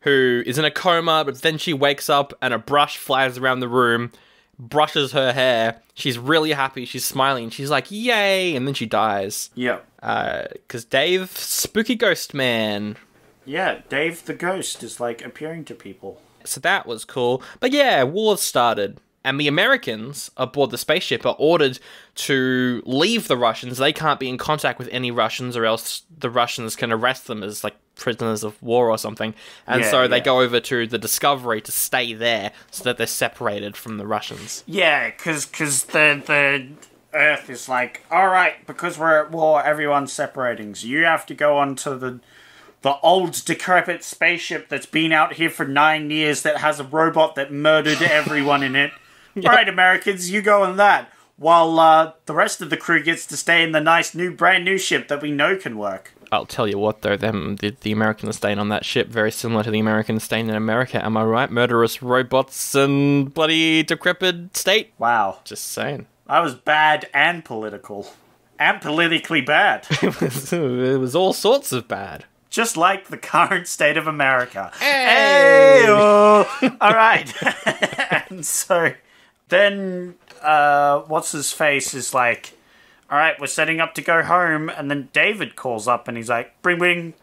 who is in a coma, but then she wakes up and a brush flies around the room, brushes her hair. She's really happy. She's smiling. She's like, yay! And then she dies. Yep. Because Dave, spooky ghost man. Yeah, Dave the ghost is like appearing to people. So that was cool. But yeah, war started. And the Americans aboard the spaceship are ordered to leave the Russians. They can't be in contact with any Russians or else the Russians can arrest them as like prisoners of war or something. And so they go over to the Discovery to stay there so that they're separated from the Russians. Yeah, because the Earth is like, all right, because we're at war, everyone's separating. So you have to go on to the old decrepit spaceship that's been out here for 9 years that has a robot that murdered everyone in it. Yep. All right, Americans, you go on that. While the rest of the crew gets to stay in the nice brand new ship that we know can work. I'll tell you what, though, the Americans staying on that ship, very similar to the Americans staying in America, am I right? Murderous robots and bloody decrepit state. Wow. Just saying. I was bad and political. And politically bad. It was all sorts of bad. Just like the current state of America. Hey! Hey-oh. All right. And so then what's-his-face is like, all right, we're setting up to go home. And then David calls up and he's like, bring.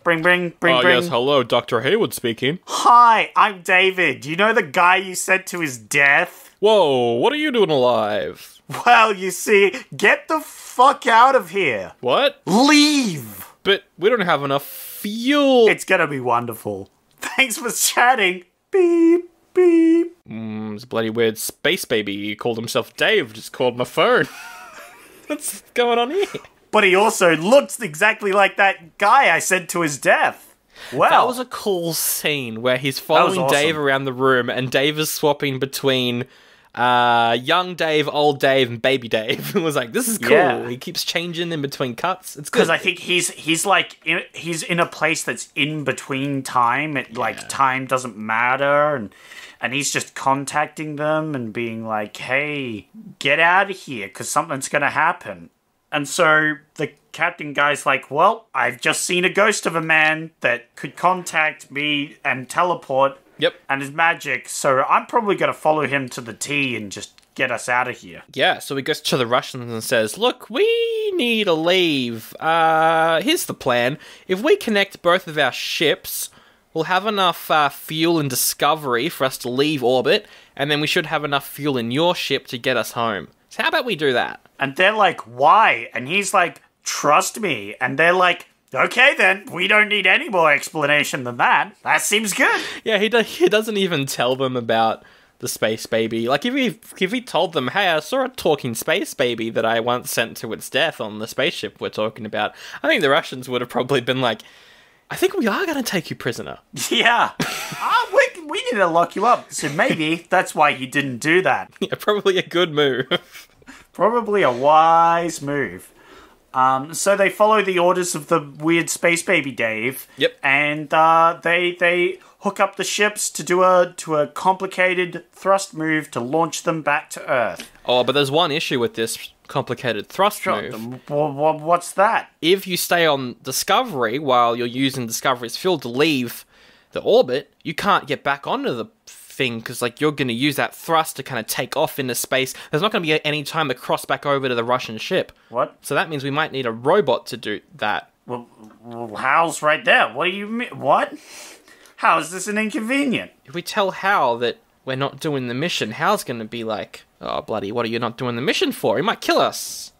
Yes, hello, Dr. Hayward speaking. Hi, I'm David. You know the guy you sent to his death? Whoa, what are you doing alive? Well, you see, get the fuck out of here. What? Leave. But we don't have enough fuel. It's gonna be wonderful. Thanks for chatting. Beep, beep. It's a bloody weird space baby. He called himself Dave, just called my phone. What's going on here? But he also looks exactly like that guy I sent to his death. Wow. That was a cool scene where he's following awesome. Dave around the room, and Dave is swapping between young Dave, old Dave, and baby Dave. It was like, this is cool. Yeah. He keeps changing in between cuts. It's good. Because I think he's like he's in a place that's in between time. Like time doesn't matter, and he's just contacting them and being like, "Hey, get out of here, because something's gonna happen." And so the captain guy's like, well, I've just seen a ghost of a man that could contact me and teleport. Yep. And is magic, so I'm probably going to follow him to the T and just get us out of here. Yeah, so he goes to the Russians and says, look, we need to leave. Here's the plan. If we connect both of our ships, we'll have enough fuel in Discovery for us to leave orbit, and then we should have enough fuel in your ship to get us home. So how about we do that? And they're like, why? And he's like, trust me. And they're like, okay then, we don't need any more explanation than that. That seems good. Yeah, he doesn't even tell them about the space baby. Like, if he told them, hey, I saw a talking space baby that I once sent to its death on the spaceship we're talking about, I think the Russians would have probably been like, I think we are going to take you prisoner. Yeah. We need to lock you up. So maybe that's why you didn't do that. Yeah, probably a good move. Probably a wise move. So they follow the orders of the weird space baby Dave. Yep. And they hook up the ships to do a complicated thrust move to launch them back to Earth. Oh, but there's one issue with this complicated thrust move. What's that? If you stay on Discovery while you're using Discovery's fuel to leave the orbit, you can't get back onto the thing because, like, you're going to use that thrust to kind of take off into space. There's not going to be any time to cross back over to the Russian ship. What? So that means we might need a robot to do that. Well, Hal's right there. What do you mean? What? How is this an inconvenient? If we tell Hal that we're not doing the mission, Hal's going to be like, oh, bloody, what are you not doing the mission for? He might kill us.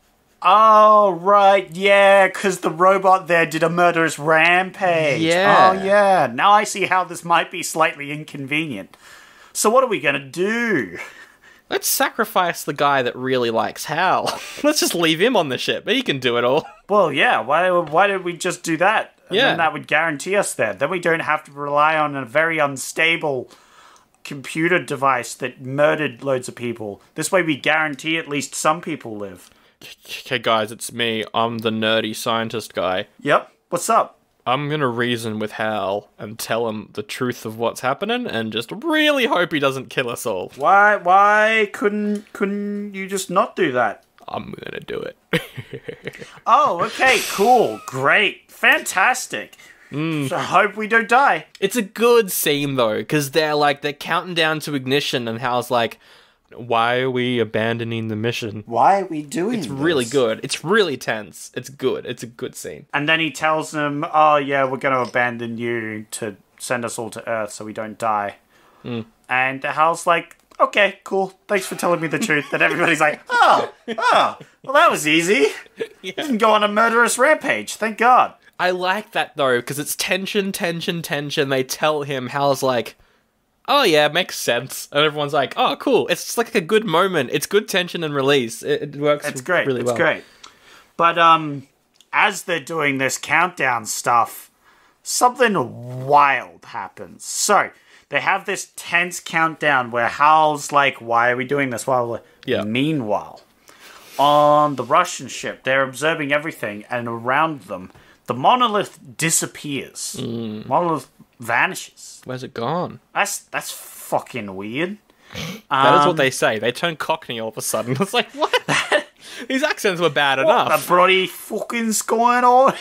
Oh, right, yeah, because the robot there did a murderous rampage. Yeah. Oh, yeah. Now I see how this might be slightly inconvenient. So what are we going to do? Let's sacrifice the guy that really likes Hal. Let's just leave him on the ship. He can do it all. Well, yeah, why don't we just do that? And yeah. then that would guarantee us that. Then we don't have to rely on a very unstable computer device that murdered loads of people. This way we guarantee at least some people live. Okay, guys, it's me. I'm the nerdy scientist guy. Yep. What's up? I'm gonna reason with Hal and tell him the truth of what's happening and just really hope he doesn't kill us all. Why couldn't you just not do that? I'm gonna do it. Oh, okay, cool, great, fantastic. So I hope we don't die. It's a good scene though, because they're counting down to ignition and Hal's like, why are we abandoning the mission? Why are we doing this? It's really good. It's really tense. It's good. It's a good scene. And then he tells them, oh yeah, we're going to abandon you to send us all to Earth so we don't die. And Hal's like, okay, cool. Thanks for telling me the truth. And everybody's like, oh, well that was easy. Yeah. Didn't go on a murderous rampage. Thank God. I like that though, because it's tension. They tell him, Hal's like, oh yeah, makes sense. And everyone's like, oh cool. It's just like a good moment. It's good tension and release. It works really well. It's great. But as they're doing this countdown stuff, something wild happens. So they have this tense countdown where Hal's like, why are we doing this? Meanwhile, on the Russian ship, they're observing everything, and around them, the monolith disappears. Monolith vanishes. Where's it gone? That's fucking weird. That is what they say. They turn Cockney all of a sudden. It's like, what? These accents were bad What enough. the bloody fucking's going on?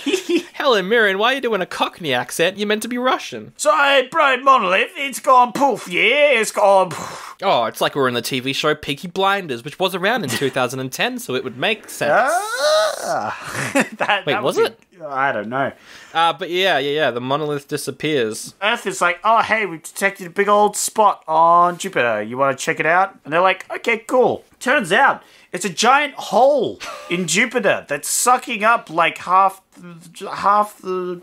Helen Mirren, why are you doing a Cockney accent? You're meant to be Russian. So, bloody monolith, it's gone poof, yeah, it's gone poof. Oh, it's like we're in the TV show Peaky Blinders, which was around in 2010, so it would make sense. Wait, was it? I don't know. But yeah, the monolith disappears. Earth is like, oh, hey, we've detected a big old spot on Jupiter. You want to check it out? And they're like, okay, cool. Turns out it's a giant hole in Jupiter that's sucking up like half the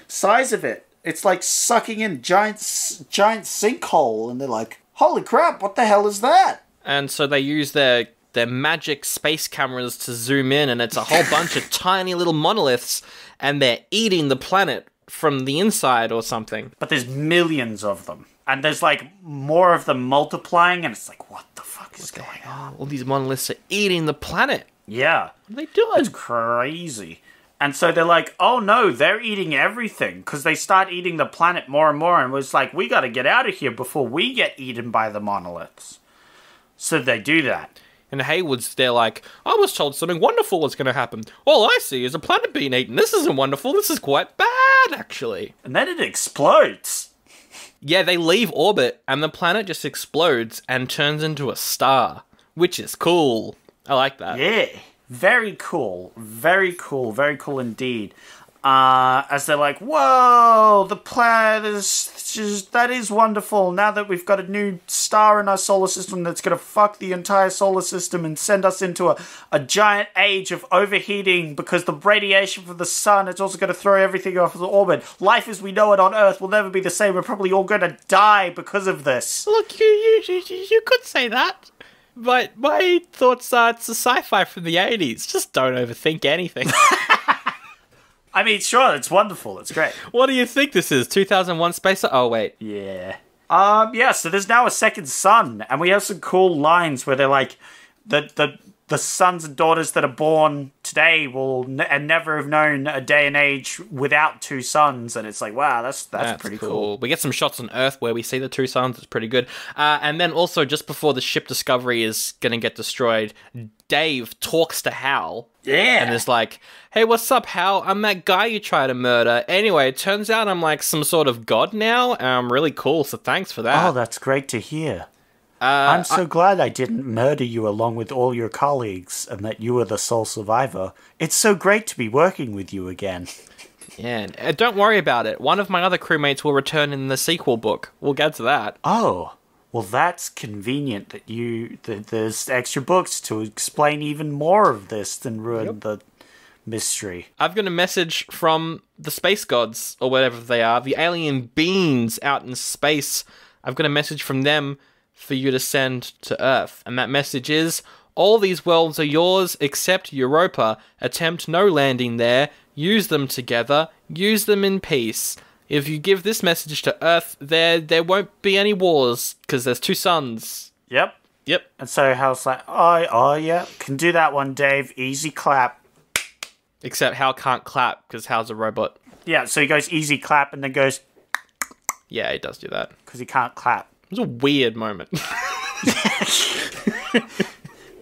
size of it. It's like sucking in giant sinkhole, and they're like, holy crap, what the hell is that? And so they use their magic space cameras to zoom in, and it's a whole bunch of tiny little monoliths, and they're eating the planet from the inside or something. But there's millions of them. And there's like more of them multiplying, and it's like, what the fuck is going on? All these monoliths are eating the planet. Yeah. What are they doing? It's crazy. And so they're like, oh no, they're eating everything. Because they start eating the planet more and more, and it was like, we gotta get out of here before we get eaten by the monoliths. So they do that. And Hayward's there like, I was told something wonderful was going to happen. All I see is a planet being eaten. This isn't wonderful. This is quite bad, actually. And then it explodes. Yeah, they leave orbit, and the planet just explodes and turns into a star, which is cool. I like that. Yeah. Very cool. Very cool. Very cool indeed. As they're like, whoa, the planet that is wonderful. Now that we've got a new star in our solar system that's going to fuck the entire solar system and send us into a giant age of overheating because the radiation from the sun is also going to throw everything off the orbit. Life as we know it on Earth will never be the same. We're probably all going to die because of this. Look, you could say that. But my thoughts are it's a sci-fi from the 80s. Just don't overthink anything. I mean, sure, it's wonderful. It's great. What do you think this is? 2001 Space... Oh, wait. Yeah. Yeah, so there's now a second son, and we have some cool lines where they're like, the sons and daughters that are born today will and never have known a day and age without two sons, and it's like, wow, that's pretty cool. We get some shots on Earth where we see the two suns. It's pretty good. And then also, just before the ship Discovery is going to get destroyed, Dave talks to Hal. Yeah. And is like, hey, what's up, Hal? I'm that guy you try to murder. Anyway, it turns out I'm like some sort of god now. I'm really cool, so thanks for that. Oh, that's great to hear. I'm so glad I didn't murder you along with all your colleagues and that you were the sole survivor. It's so great to be working with you again. Yeah, and don't worry about it. One of my other crewmates will return in the sequel book. We'll get to that. Oh, well, that's convenient that there's extra books to explain even more of this and ruin the mystery. I've got a message from the space gods, or whatever they are, the alien beings out in space. I've got a message from them for you to send to Earth. And that message is, all these worlds are yours except Europa. Attempt no landing there. Use them together. Use them in peace. If you give this message to Earth, there won't be any wars, because there's two suns. Yep. And so Hal's like, oh yeah, can do that one, Dave. Easy clap. Except Hal can't clap, because Hal's a robot. Yeah, so he goes easy clap and then goes... Yeah, he does do that. Because he can't clap. It was a weird moment. Yeah.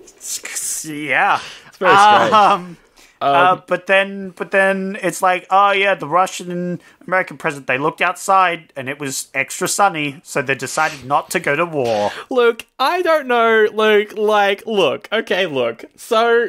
It's very strange. But then it's like, oh yeah, the Russian and American president, they looked outside and it was extra sunny, so they decided not to go to war. Luke, I don't know, Luke, look. So,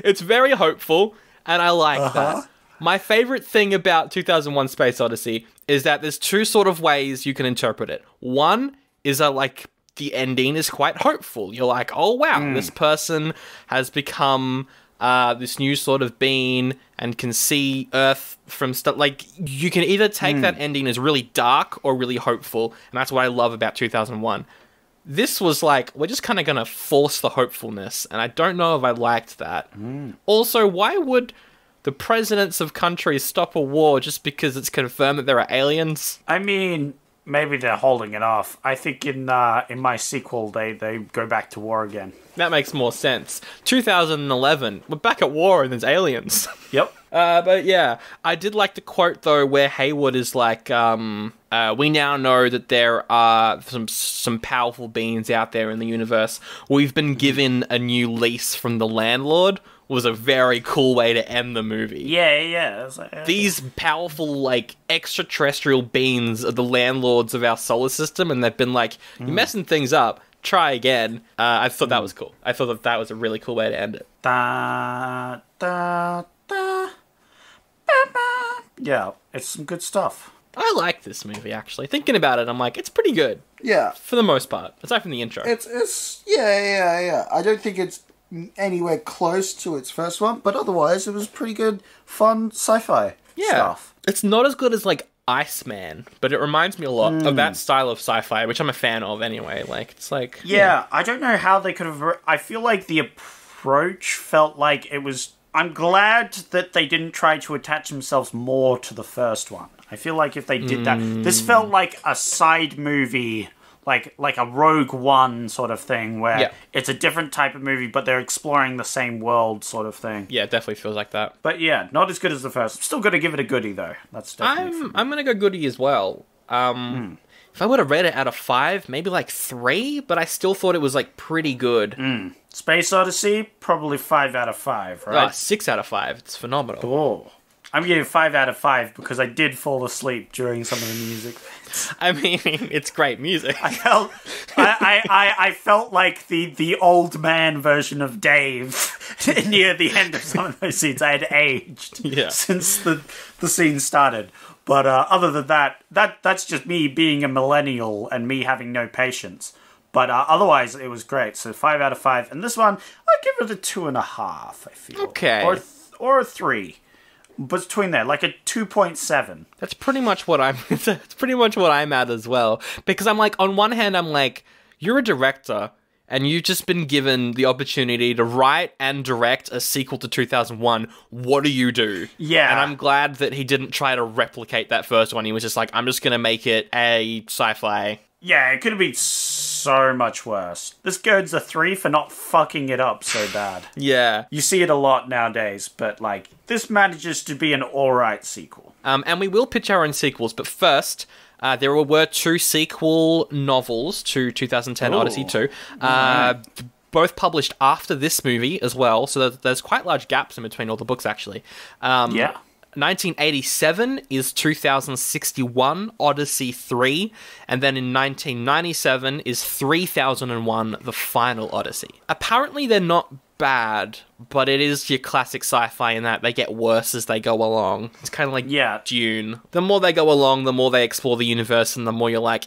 it's very hopeful, and I like that. My favorite thing about 2001 Space Odyssey is that there's two sort of ways you can interpret it. One is the ending is quite hopeful. You're like, oh wow, this person has become this new sort of being and can see Earth from stuff. Like, you can either take that ending as really dark or really hopeful, and that's what I love about 2001. This was like, we're just kind of going to force the hopefulness, and I don't know if I liked that. Also, why would the presidents of countries stop a war just because it's confirmed that there are aliens? I mean, maybe they're holding it off. I think in my sequel, they go back to war again. That makes more sense. 2011, we're back at war and there's aliens. Yep. But yeah, I did like the quote, though, where Hayward is like, We now know that there are some powerful beings out there in the universe. We've been given a new lease from the landlord. Was a very cool way to end the movie. Yeah. Like, these powerful, like, extraterrestrial beings are the landlords of our solar system, and they've been like, you're messing things up, try again. I thought that was cool. I thought that was a really cool way to end it. Da, da, da, ba, ba. Yeah, it's some good stuff. I like this movie, actually. Thinking about it, I'm like, it's pretty good. Yeah. For the most part. Aside from the intro. It's yeah. I don't think it's anywhere close to its first one, but otherwise it was pretty good, fun sci-fi stuff. It's not as good as, like, Iceman, but it reminds me a lot of that style of sci-fi, which I'm a fan of anyway. Like, it's like... Yeah, I don't know how they could have... I feel like the approach felt like it was... I'm glad that they didn't try to attach themselves more to the first one. I feel like if they did that... This felt like a side movie... Like a Rogue One sort of thing, where it's a different type of movie, but they're exploring the same world sort of thing. Yeah, it definitely feels like that. But yeah, not as good as the first. I'm still going to give it a Goodie, though. That's definitely I'm going to go Goodie as well. If I would have rated it out of 5, maybe like 3, but I still thought it was, like, pretty good. Space Odyssey, probably 5 out of 5, right? 6 out of 5. It's phenomenal. Oh. I'm giving 5 out of 5 because I did fall asleep during some of the music. I mean, it's great music. I felt like the old man version of Dave near the end of some of those scenes. I had aged since the scene started. But other than that's just me being a millennial and me having no patience. But otherwise, it was great. So 5 out of 5. And this one, I'd give it a 2.5, I feel. Okay. Or a 3. Between there, like a 2.7. That's pretty much what I'm. That's pretty much what I'm at as well. Because I'm like, on one hand, I'm like, you're a director, and you've just been given the opportunity to write and direct a sequel to 2001. What do you do? Yeah, and I'm glad that he didn't try to replicate that first one. He was just like, I'm just gonna make it a sci-fi. Yeah, it could have been so much worse. This goes a 3 for not fucking it up so bad. Yeah. You see it a lot nowadays, but, like, this manages to be an alright sequel. And we will pitch our own sequels, but first, there were 2 sequel novels to 2010 Odyssey 2. Both published after this movie as well, so there's quite large gaps in between all the books, actually. 1987 is 2061 Odyssey 3, and then in 1997 is 3001 The Final Odyssey. Apparently they're not bad, but it is your classic sci-fi in that they get worse as they go along. It's kind of like Dune. The more they go along, the more they explore the universe, and the more you're like,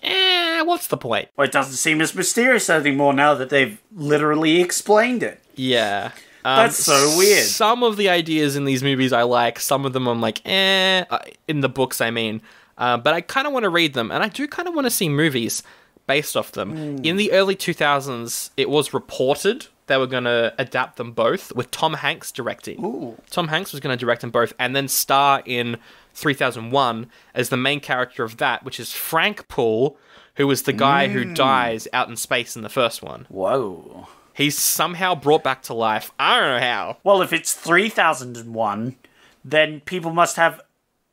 what's the point? Well, it doesn't seem as mysterious anymore now that they've literally explained it. Yeah. That's so weird. Some of the ideas in these movies I like. Some of them I'm like, in the books, I mean. But I kind of want to read them. And I do kind of want to see movies based off them. In the early 2000s, it was reported they were going to adapt them both with Tom Hanks directing. Ooh. Tom Hanks was going to direct them both and then star in 3001 as the main character of that, which is Frank Poole, who was the guy who dies out in space in the first one. Whoa. He's somehow brought back to life. I don't know how. Well, if it's 3001, then people must have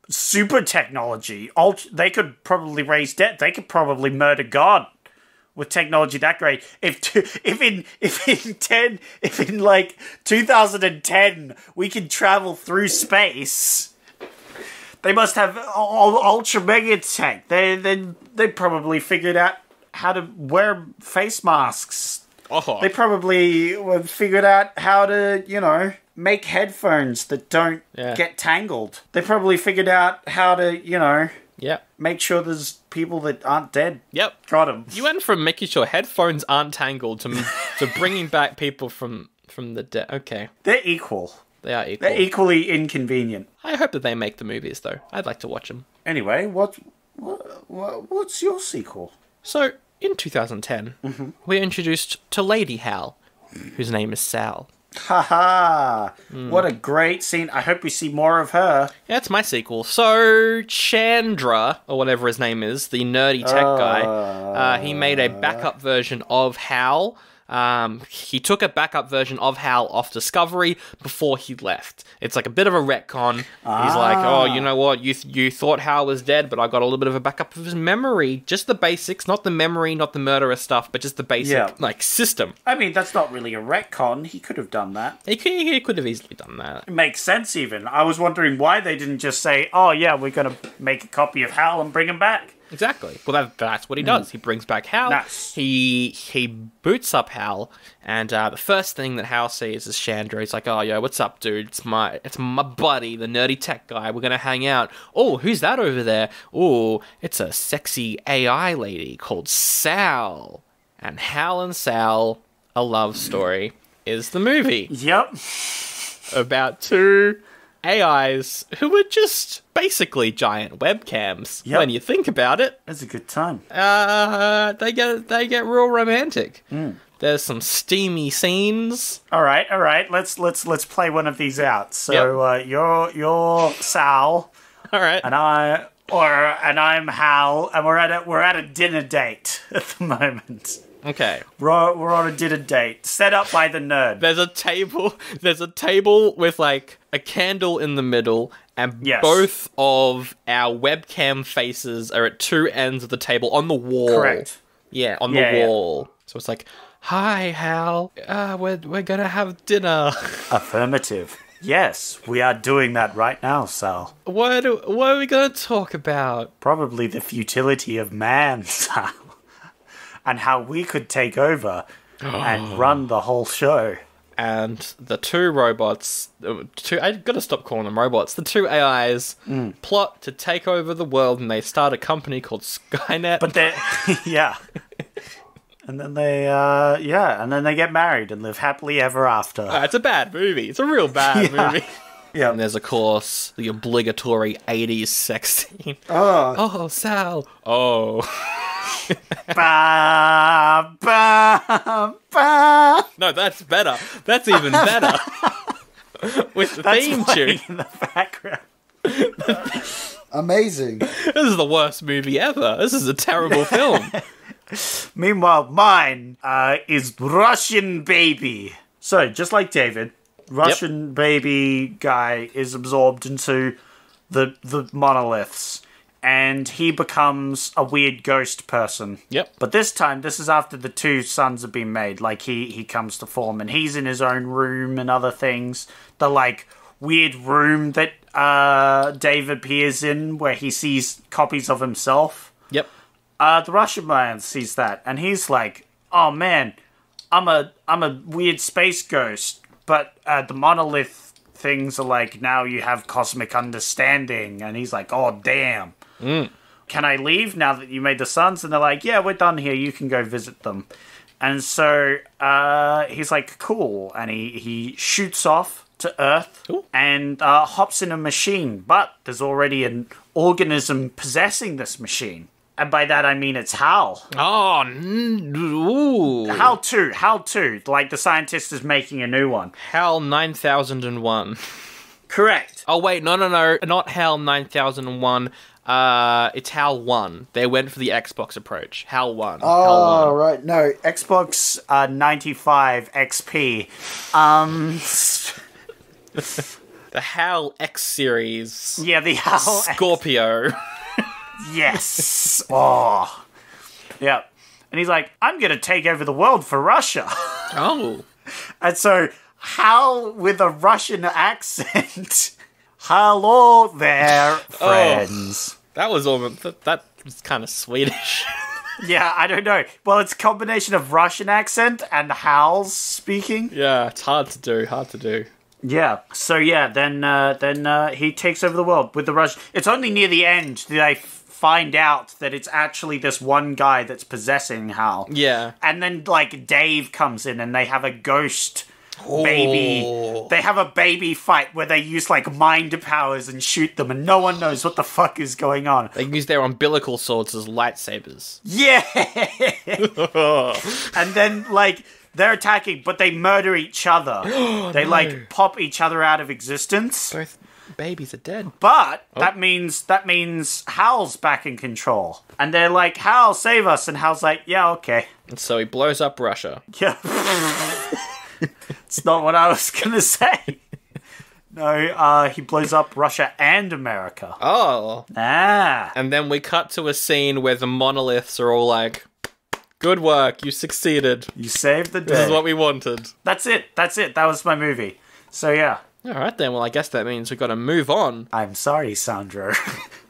super technology. They could probably raise debt. They could probably murder God with technology that great. If in like 2010 we can travel through space, they must have ultra mega tech. They probably figured out how to wear face masks. They probably figured out how to, make headphones that don't get tangled. They probably figured out how to, make sure there's people that aren't dead. Yep. Got them. You went from making sure headphones aren't tangled to bringing back people from the dead. Okay. They're equal. They are equal. They're equally inconvenient. I hope that they make the movies, though. I'd like to watch them. Anyway, what's your sequel? So, in 2010, we're introduced to Lady Hal, whose name is Sal. Haha! What a great scene. I hope we see more of her. Yeah, it's my sequel. So, Chandra, or whatever his name is, the nerdy tech guy, he made a backup version of Hal, He took a backup version of Hal off Discovery before he left. It's like a bit of a retcon. He's like, oh, you know what? You thought Hal was dead, but I got a little bit of a backup of his memory. Just the basics, not the memory, not the murderous stuff, but just the basic, system. I mean, that's not really a retcon. He could have done that. He could have easily done that. It makes sense, even. I was wondering why they didn't just say, oh, yeah, we're going to make a copy of Hal and bring him back. Exactly. Well, that's what he does. He brings back Hal. Nice. He boots up Hal, and the first thing that Hal sees is Chandra. He's like, "Oh, yo, what's up, dude? It's my buddy, the nerdy tech guy. We're gonna hang out. Oh, who's that over there? Oh, it's a sexy AI lady called Sal." And Hal and Sal, a love story, is the movie. Yep. About two AIs who are just basically giant webcams when you think about it. That's a good time. They get real romantic. There's some steamy scenes. All right. Let's play one of these out. So you're Sal. All right. And I'm Hal, and we're at a dinner date at the moment. Okay. We're on a dinner date set up by the nerd. There's a table with like a candle in the middle, and both of our webcam faces are at two ends of the table on the wall. Correct. Yeah, on the wall. So it's like, "Hi, Hal. We're gonna have dinner." Affirmative. Yes, we are doing that right now, Sal. What are we gonna talk about? Probably the futility of man, Sal. And how we could take over and run the whole show. And the two robots, I gotta stop calling them robots, the two AIs plot to take over the world, and they start a company called Skynet. But they, and then they get married and live happily ever after. It's a bad movie. It's a real bad movie. Yeah. And there's, of course, the obligatory 80s sex scene. Oh, Sal. Oh. Ba, ba, ba. No, that's better. That's even better. With the theme tune in the background. Amazing. This is the worst movie ever. This is a terrible film. Meanwhile, mine is Russian Baby. So, just like David, Russian Baby guy is absorbed into the monoliths. And he becomes a weird ghost person. Yep. But this time, this is after the two sons have been made. Like, he comes to form, and he's in his own room and other things. The, like, weird room that Dave appears in, where he sees copies of himself. Yep. The Russian man sees that, and he's like, "Oh, man, I'm a weird space ghost, but the monolith things are like, now you have cosmic understanding." And he's like, "Oh, damn. Can I leave now that you made the sons?" And they're like, "Yeah, we're done here. You can go visit them." And so he's like, "Cool." And he shoots off to Earth and hops in a machine. But there's already an organism possessing this machine. And by that, I mean it's Hal. Oh, ooh. Hal 2. Like, the scientist is making a new one. HAL 9001. Correct. Oh, wait, no. Not HAL 9001. It's HAL 1. They went for the Xbox approach. HAL 1. Oh, HAL 1. right. No. Xbox 95 XP. The HAL X series. Yeah, the HAL Scorpio. Yes. Oh. Yeah. And he's like, "I'm going to take over the world for Russia." Oh. And so, Hal with a Russian accent. "Hello there, friends." That was almost... That was kind of Swedish. Yeah, I don't know. Well, it's a combination of Russian accent and Hal's speaking. Yeah, it's hard to do. Yeah. So, yeah, then he takes over the world with the Russian... It's only near the end that they find out that it's actually this one guy that's possessing Hal. Yeah. And then, like, Dave comes in and they have a ghost baby. They have a baby fight where they use, like, mind powers and shoot them, and no one knows what the fuck is going on. They use their umbilical swords as lightsabers. Yeah! And then, like, they're attacking, but they murder each other. They, like, pop each other out of existence. Babies are dead. But that means Hal's back in control. And they're like, Hal, save us. And Hal's like, yeah, okay. And so he blows up Russia. Yeah. It's not what I was going to say. No, he blows up Russia and America. Oh. Ah. And then we cut to a scene where the monoliths are all like, good work, you succeeded. You saved the day. This is what we wanted. That's it. That was my movie. So, yeah. All right, then. Well, I guess that means we've got to move on. I'm sorry, Sandro.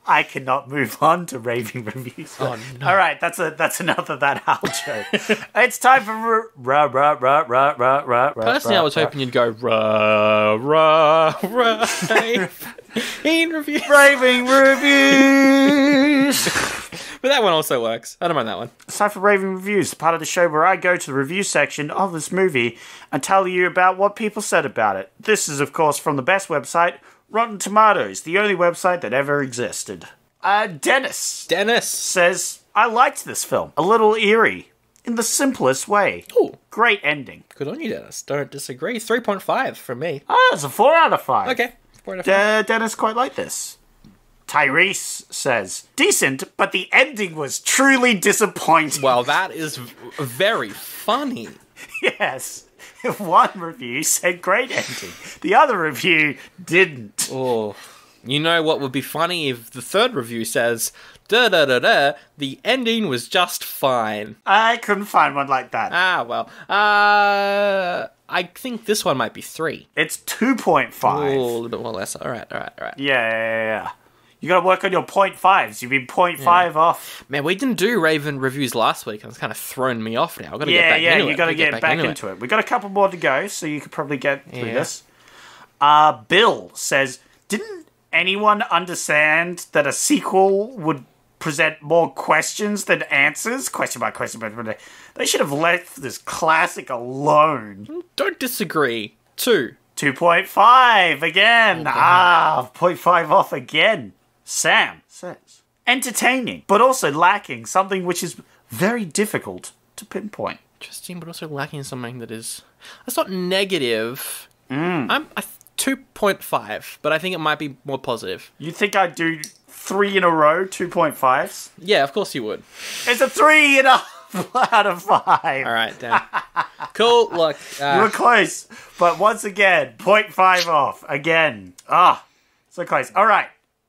I cannot move on to raving reviews. Oh, no. All right, that's another That Hal joke. It's time for Personally, I was hoping you'd go reviews. raving reviews. But that one also works. I don't mind that one. It's time for raving reviews, part of the show where I go to the review section of this movie and tell you about what people said about it. This is, of course, from the best website, Rotten Tomatoes, the only website that ever existed. Dennis says, I liked this film. A little eerie, in the simplest way. Ooh. Great ending. Good on you, Dennis. Don't disagree. 3.5 from me. It's a 4 out of 5. Okay. 4 out of 5. Dennis quite liked this. Tyrese says, decent, but the ending was truly disappointing. Well, that is very funny. Yes. One review said great ending. The other review didn't. Oh. You know what would be funny if the third review says, da-da-da-da, the ending was just fine. I couldn't find one like that. Ah, well. I think this one might be 3. It's 2.5. Ooh, a little bit more less. All right. Yeah. You gotta work on your 0.5s. You've been 0.5 off. Man, we didn't do Raven reviews last week, and it's kind of thrown me off now. I've got to get back into it. You gotta get back into it. We've got a couple more to go, so you could probably get through this. Bill says, didn't anyone understand that a sequel would present more questions than answers? Question by question. They should have left this classic alone. Don't disagree. 2. 2.5 again. 0.5 off again. Sam says, entertaining, but also lacking something which is very difficult to pinpoint. Interesting, but also lacking something that's not negative. I'm 2.5, but I think it might be more positive. You think I'd do 3 in a row, 2.5s? Yeah, of course you would. It's a 3 out of 5. All right, damn. Cool. Look, you were close, but once again, 0.5 off again. So close. All right,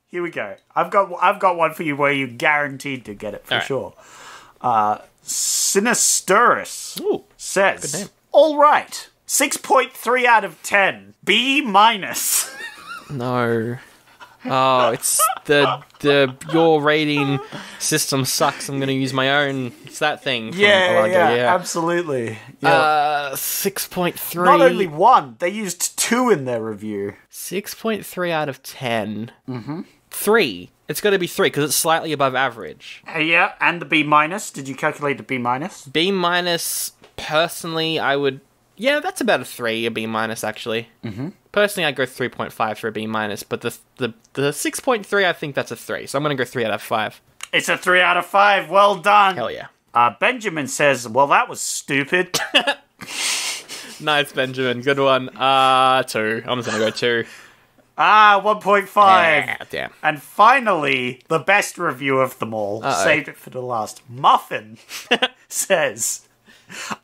here we go. I've got one for you where you're guaranteed to get it for sure. Sinisterus says, all right, 6.3 out of 10, B minus. No. Oh, it's your rating system sucks. I'm gonna use my own. It's that thing. Yeah, absolutely. Yeah. 6.3. Not only one, they used 2 in their review. 6.3 out of 10. 3. It's got to be 3 because it's slightly above average. Yeah, and the B minus. Did you calculate the B minus? B minus. Personally, I would. Yeah, that's about a 3. A B minus actually. Personally, I'd go 3.5 for a B minus, but the 6.3, I think that's a 3. So I'm going to go 3 out of 5. It's a 3 out of 5. Well done. Hell yeah. Benjamin says, well, that was stupid. Nice, Benjamin. Good one. 2. I'm just going to go 2. 1.5. Yeah, damn. And finally, the best review of them all. Saved it for the last. Muffin says,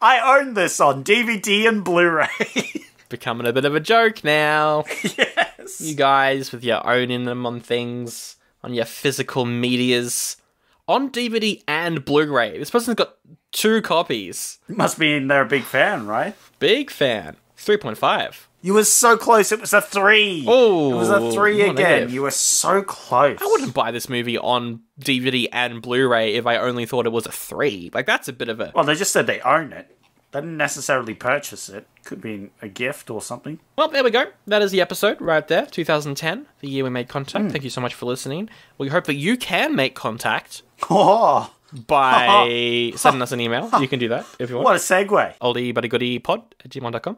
I own this on DVD and Blu-ray. Becoming a bit of a joke now. Yes. You guys with your owning them on things, on your physical medias. On DVD and Blu-ray. This person's got 2 copies. Must mean they're a big fan, right? Big fan. 3.5. You were so close. It was a 3. Oh, it was a 3 again. Negative. You were so close. I wouldn't buy this movie on DVD and Blu-ray if I only thought it was a 3. Like, that's a bit of a... Well, they just said they own it. They didn't necessarily purchase it. Could be a gift or something. Well, there we go. That is the episode right there. 2010, the year we made contact. Thank you so much for listening. We hope that you can make contact by sending us an email. You can do that if you want. What a segue. oldiebuddygoodypod@gmail.com.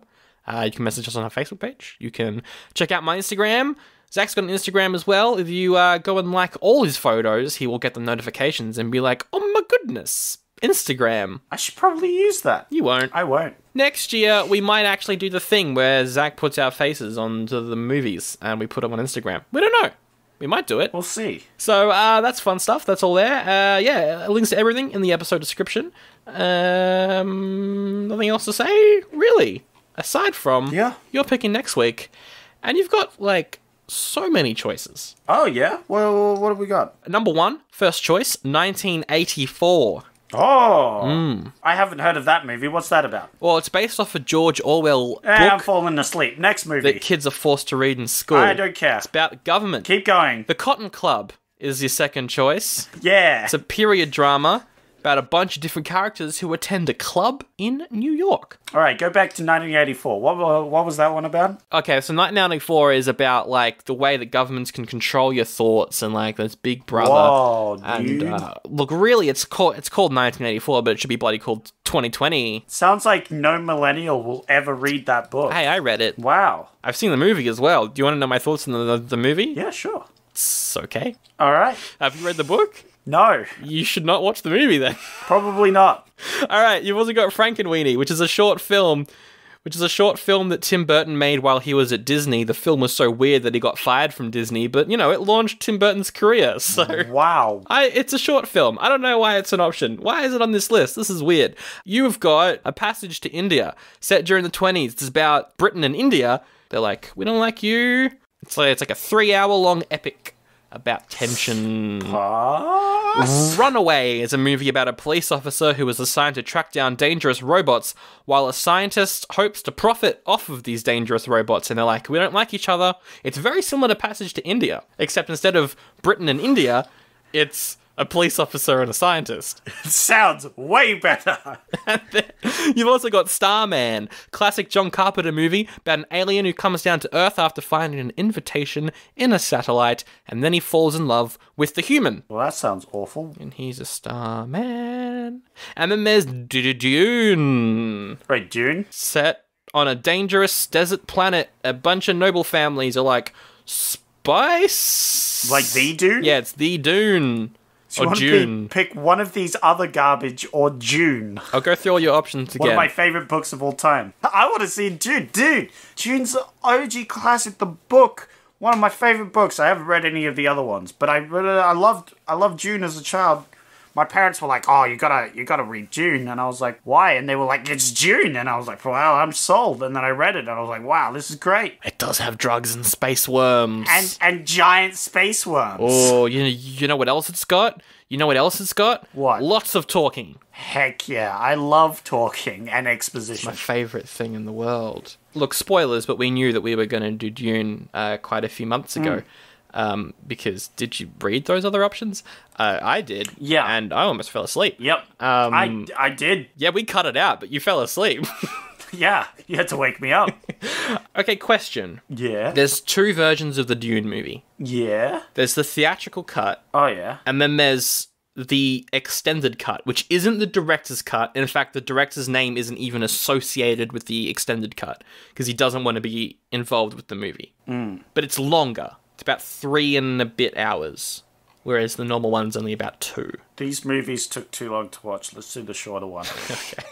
You can message us on our Facebook page. You can check out my Instagram. Zach's got an Instagram as well. If you go and like all his photos, he will get the notifications and be like, oh my goodness, Instagram. I should probably use that. You won't. I won't. Next year, we might actually do the thing where Zach puts our faces onto the movies and we put them on Instagram. We don't know. We might do it. We'll see. So that's fun stuff. That's all there. Yeah, links to everything in the episode description. Nothing else to say, really. Aside from you're picking next week, and you've got like so many choices. Oh yeah. Well, what have we got? Number one, first choice, 1984. Oh, I haven't heard of that movie. What's that about? Well, it's based off a George Orwell book I'm falling asleep. Next movie. that kids are forced to read in school. I don't care. It's about the government. Keep going. The Cotton Club is your second choice. Yeah. It's a period drama about a bunch of different characters who attend a club in New York. All right, go back to 1984. What was that one about? Okay, so 1994 is about, like, the way that governments can control your thoughts and, like, this big brother. Whoa, dude. And, look, really, it's called 1984, but it should be bloody called 2020. Sounds like no millennial will ever read that book. Hey, I read it. Wow. I've seen the movie as well. Do you want to know my thoughts on the movie? Yeah, sure. It's okay. All right. Have you read the book? No. You should not watch the movie then. Probably not. All right, you've also got Frankenweenie, which is a short film that Tim Burton made while he was at Disney. The film was so weird that he got fired from Disney, but, you know, it launched Tim Burton's career, so... Wow. It's a short film. I don't know why it's an option. Why is it on this list? This is weird. You've got A Passage to India, set during the 20s. It's about Britain and India. They're like, we don't like you. It's like a 3-hour-long epic about tension. Runaway is a movie about a police officer who is assigned to track down dangerous robots while a scientist hopes to profit off of these dangerous robots. And they're like, we don't like each other. It's very similar to Passage to India, except instead of Britain and India, it's a police officer and a scientist. Sounds way better. You've also got Starman, classic John Carpenter movie about an alien who comes down to Earth after finding an invitation in a satellite, and then he falls in love with the human. Well, that sounds awful. And he's a starman. And then there's Dune. Wait, Dune? Set on a dangerous desert planet. A bunch of noble families are like, spice? Like the Dune? Yeah, it's the Dune. So or June. Pick one of these other garbage or June. I'll go through all your options again. One of my favourite books of all time. I want to see Dune. Dude, June's the OG classic, the book. One of my favourite books. I haven't read any of the other ones, but I loved Dune as a child. My parents were like, "Oh, you gotta read Dune," and I was like, "Why?" And they were like, "It's Dune," and I was like, "Well, I'm sold." And then I read it, and I was like, "Wow, this is great." It does have drugs and space worms and giant space worms. Oh, you know what else it's got? You know what else it's got? What? Lots of talking. Heck yeah, I love talking and exposition. My favourite thing in the world. Look, spoilers, but we knew that we were going to do Dune quite a few months ago. Because did you read those other options? I did. Yeah. And I almost fell asleep. Yep. I did. Yeah, we cut it out, but you fell asleep. Yeah, you had to wake me up. Okay, question. Yeah. There's two versions of the Dune movie. Yeah. There's the theatrical cut. Oh, yeah. And then there's the extended cut, which isn't the director's cut. In fact, the director's name isn't even associated with the extended cut because he doesn't want to be involved with the movie. But it's longer. It's about 3 and a bit hours, whereas the normal one's only about 2. These movies took too long to watch. Let's do the shorter one. Okay.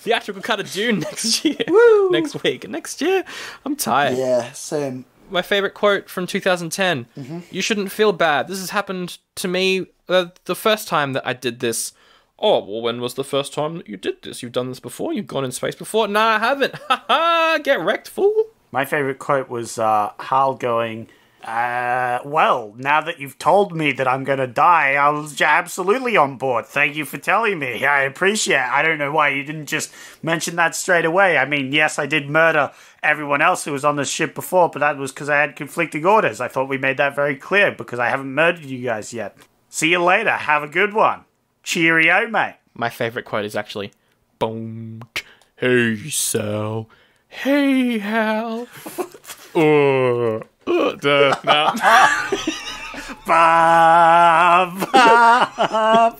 Theatrical cut of Dune next year. Woo! Next week. Next year? I'm tired. Yeah, same. My favourite quote from 2010. You shouldn't feel bad. This has happened to me the first time that I did this. Oh, well, when was the first time that you did this? You've done this before? You've gone in space before? No, I haven't. Ha ha! Get wrecked, fool. My favourite quote was Hal going, well, now that you've told me that I'm going to die, I was absolutely on board. Thank you for telling me. I appreciate it. I don't know why you didn't just mention that straight away. I mean, yes, I did murder everyone else who was on this ship before, but that was because I had conflicting orders. I thought we made that very clear because I haven't murdered you guys yet. See you later. Have a good one. Cheerio, mate. My favourite quote is actually, boom, hey, Sal. Hey, Hal. No. Ba, ba,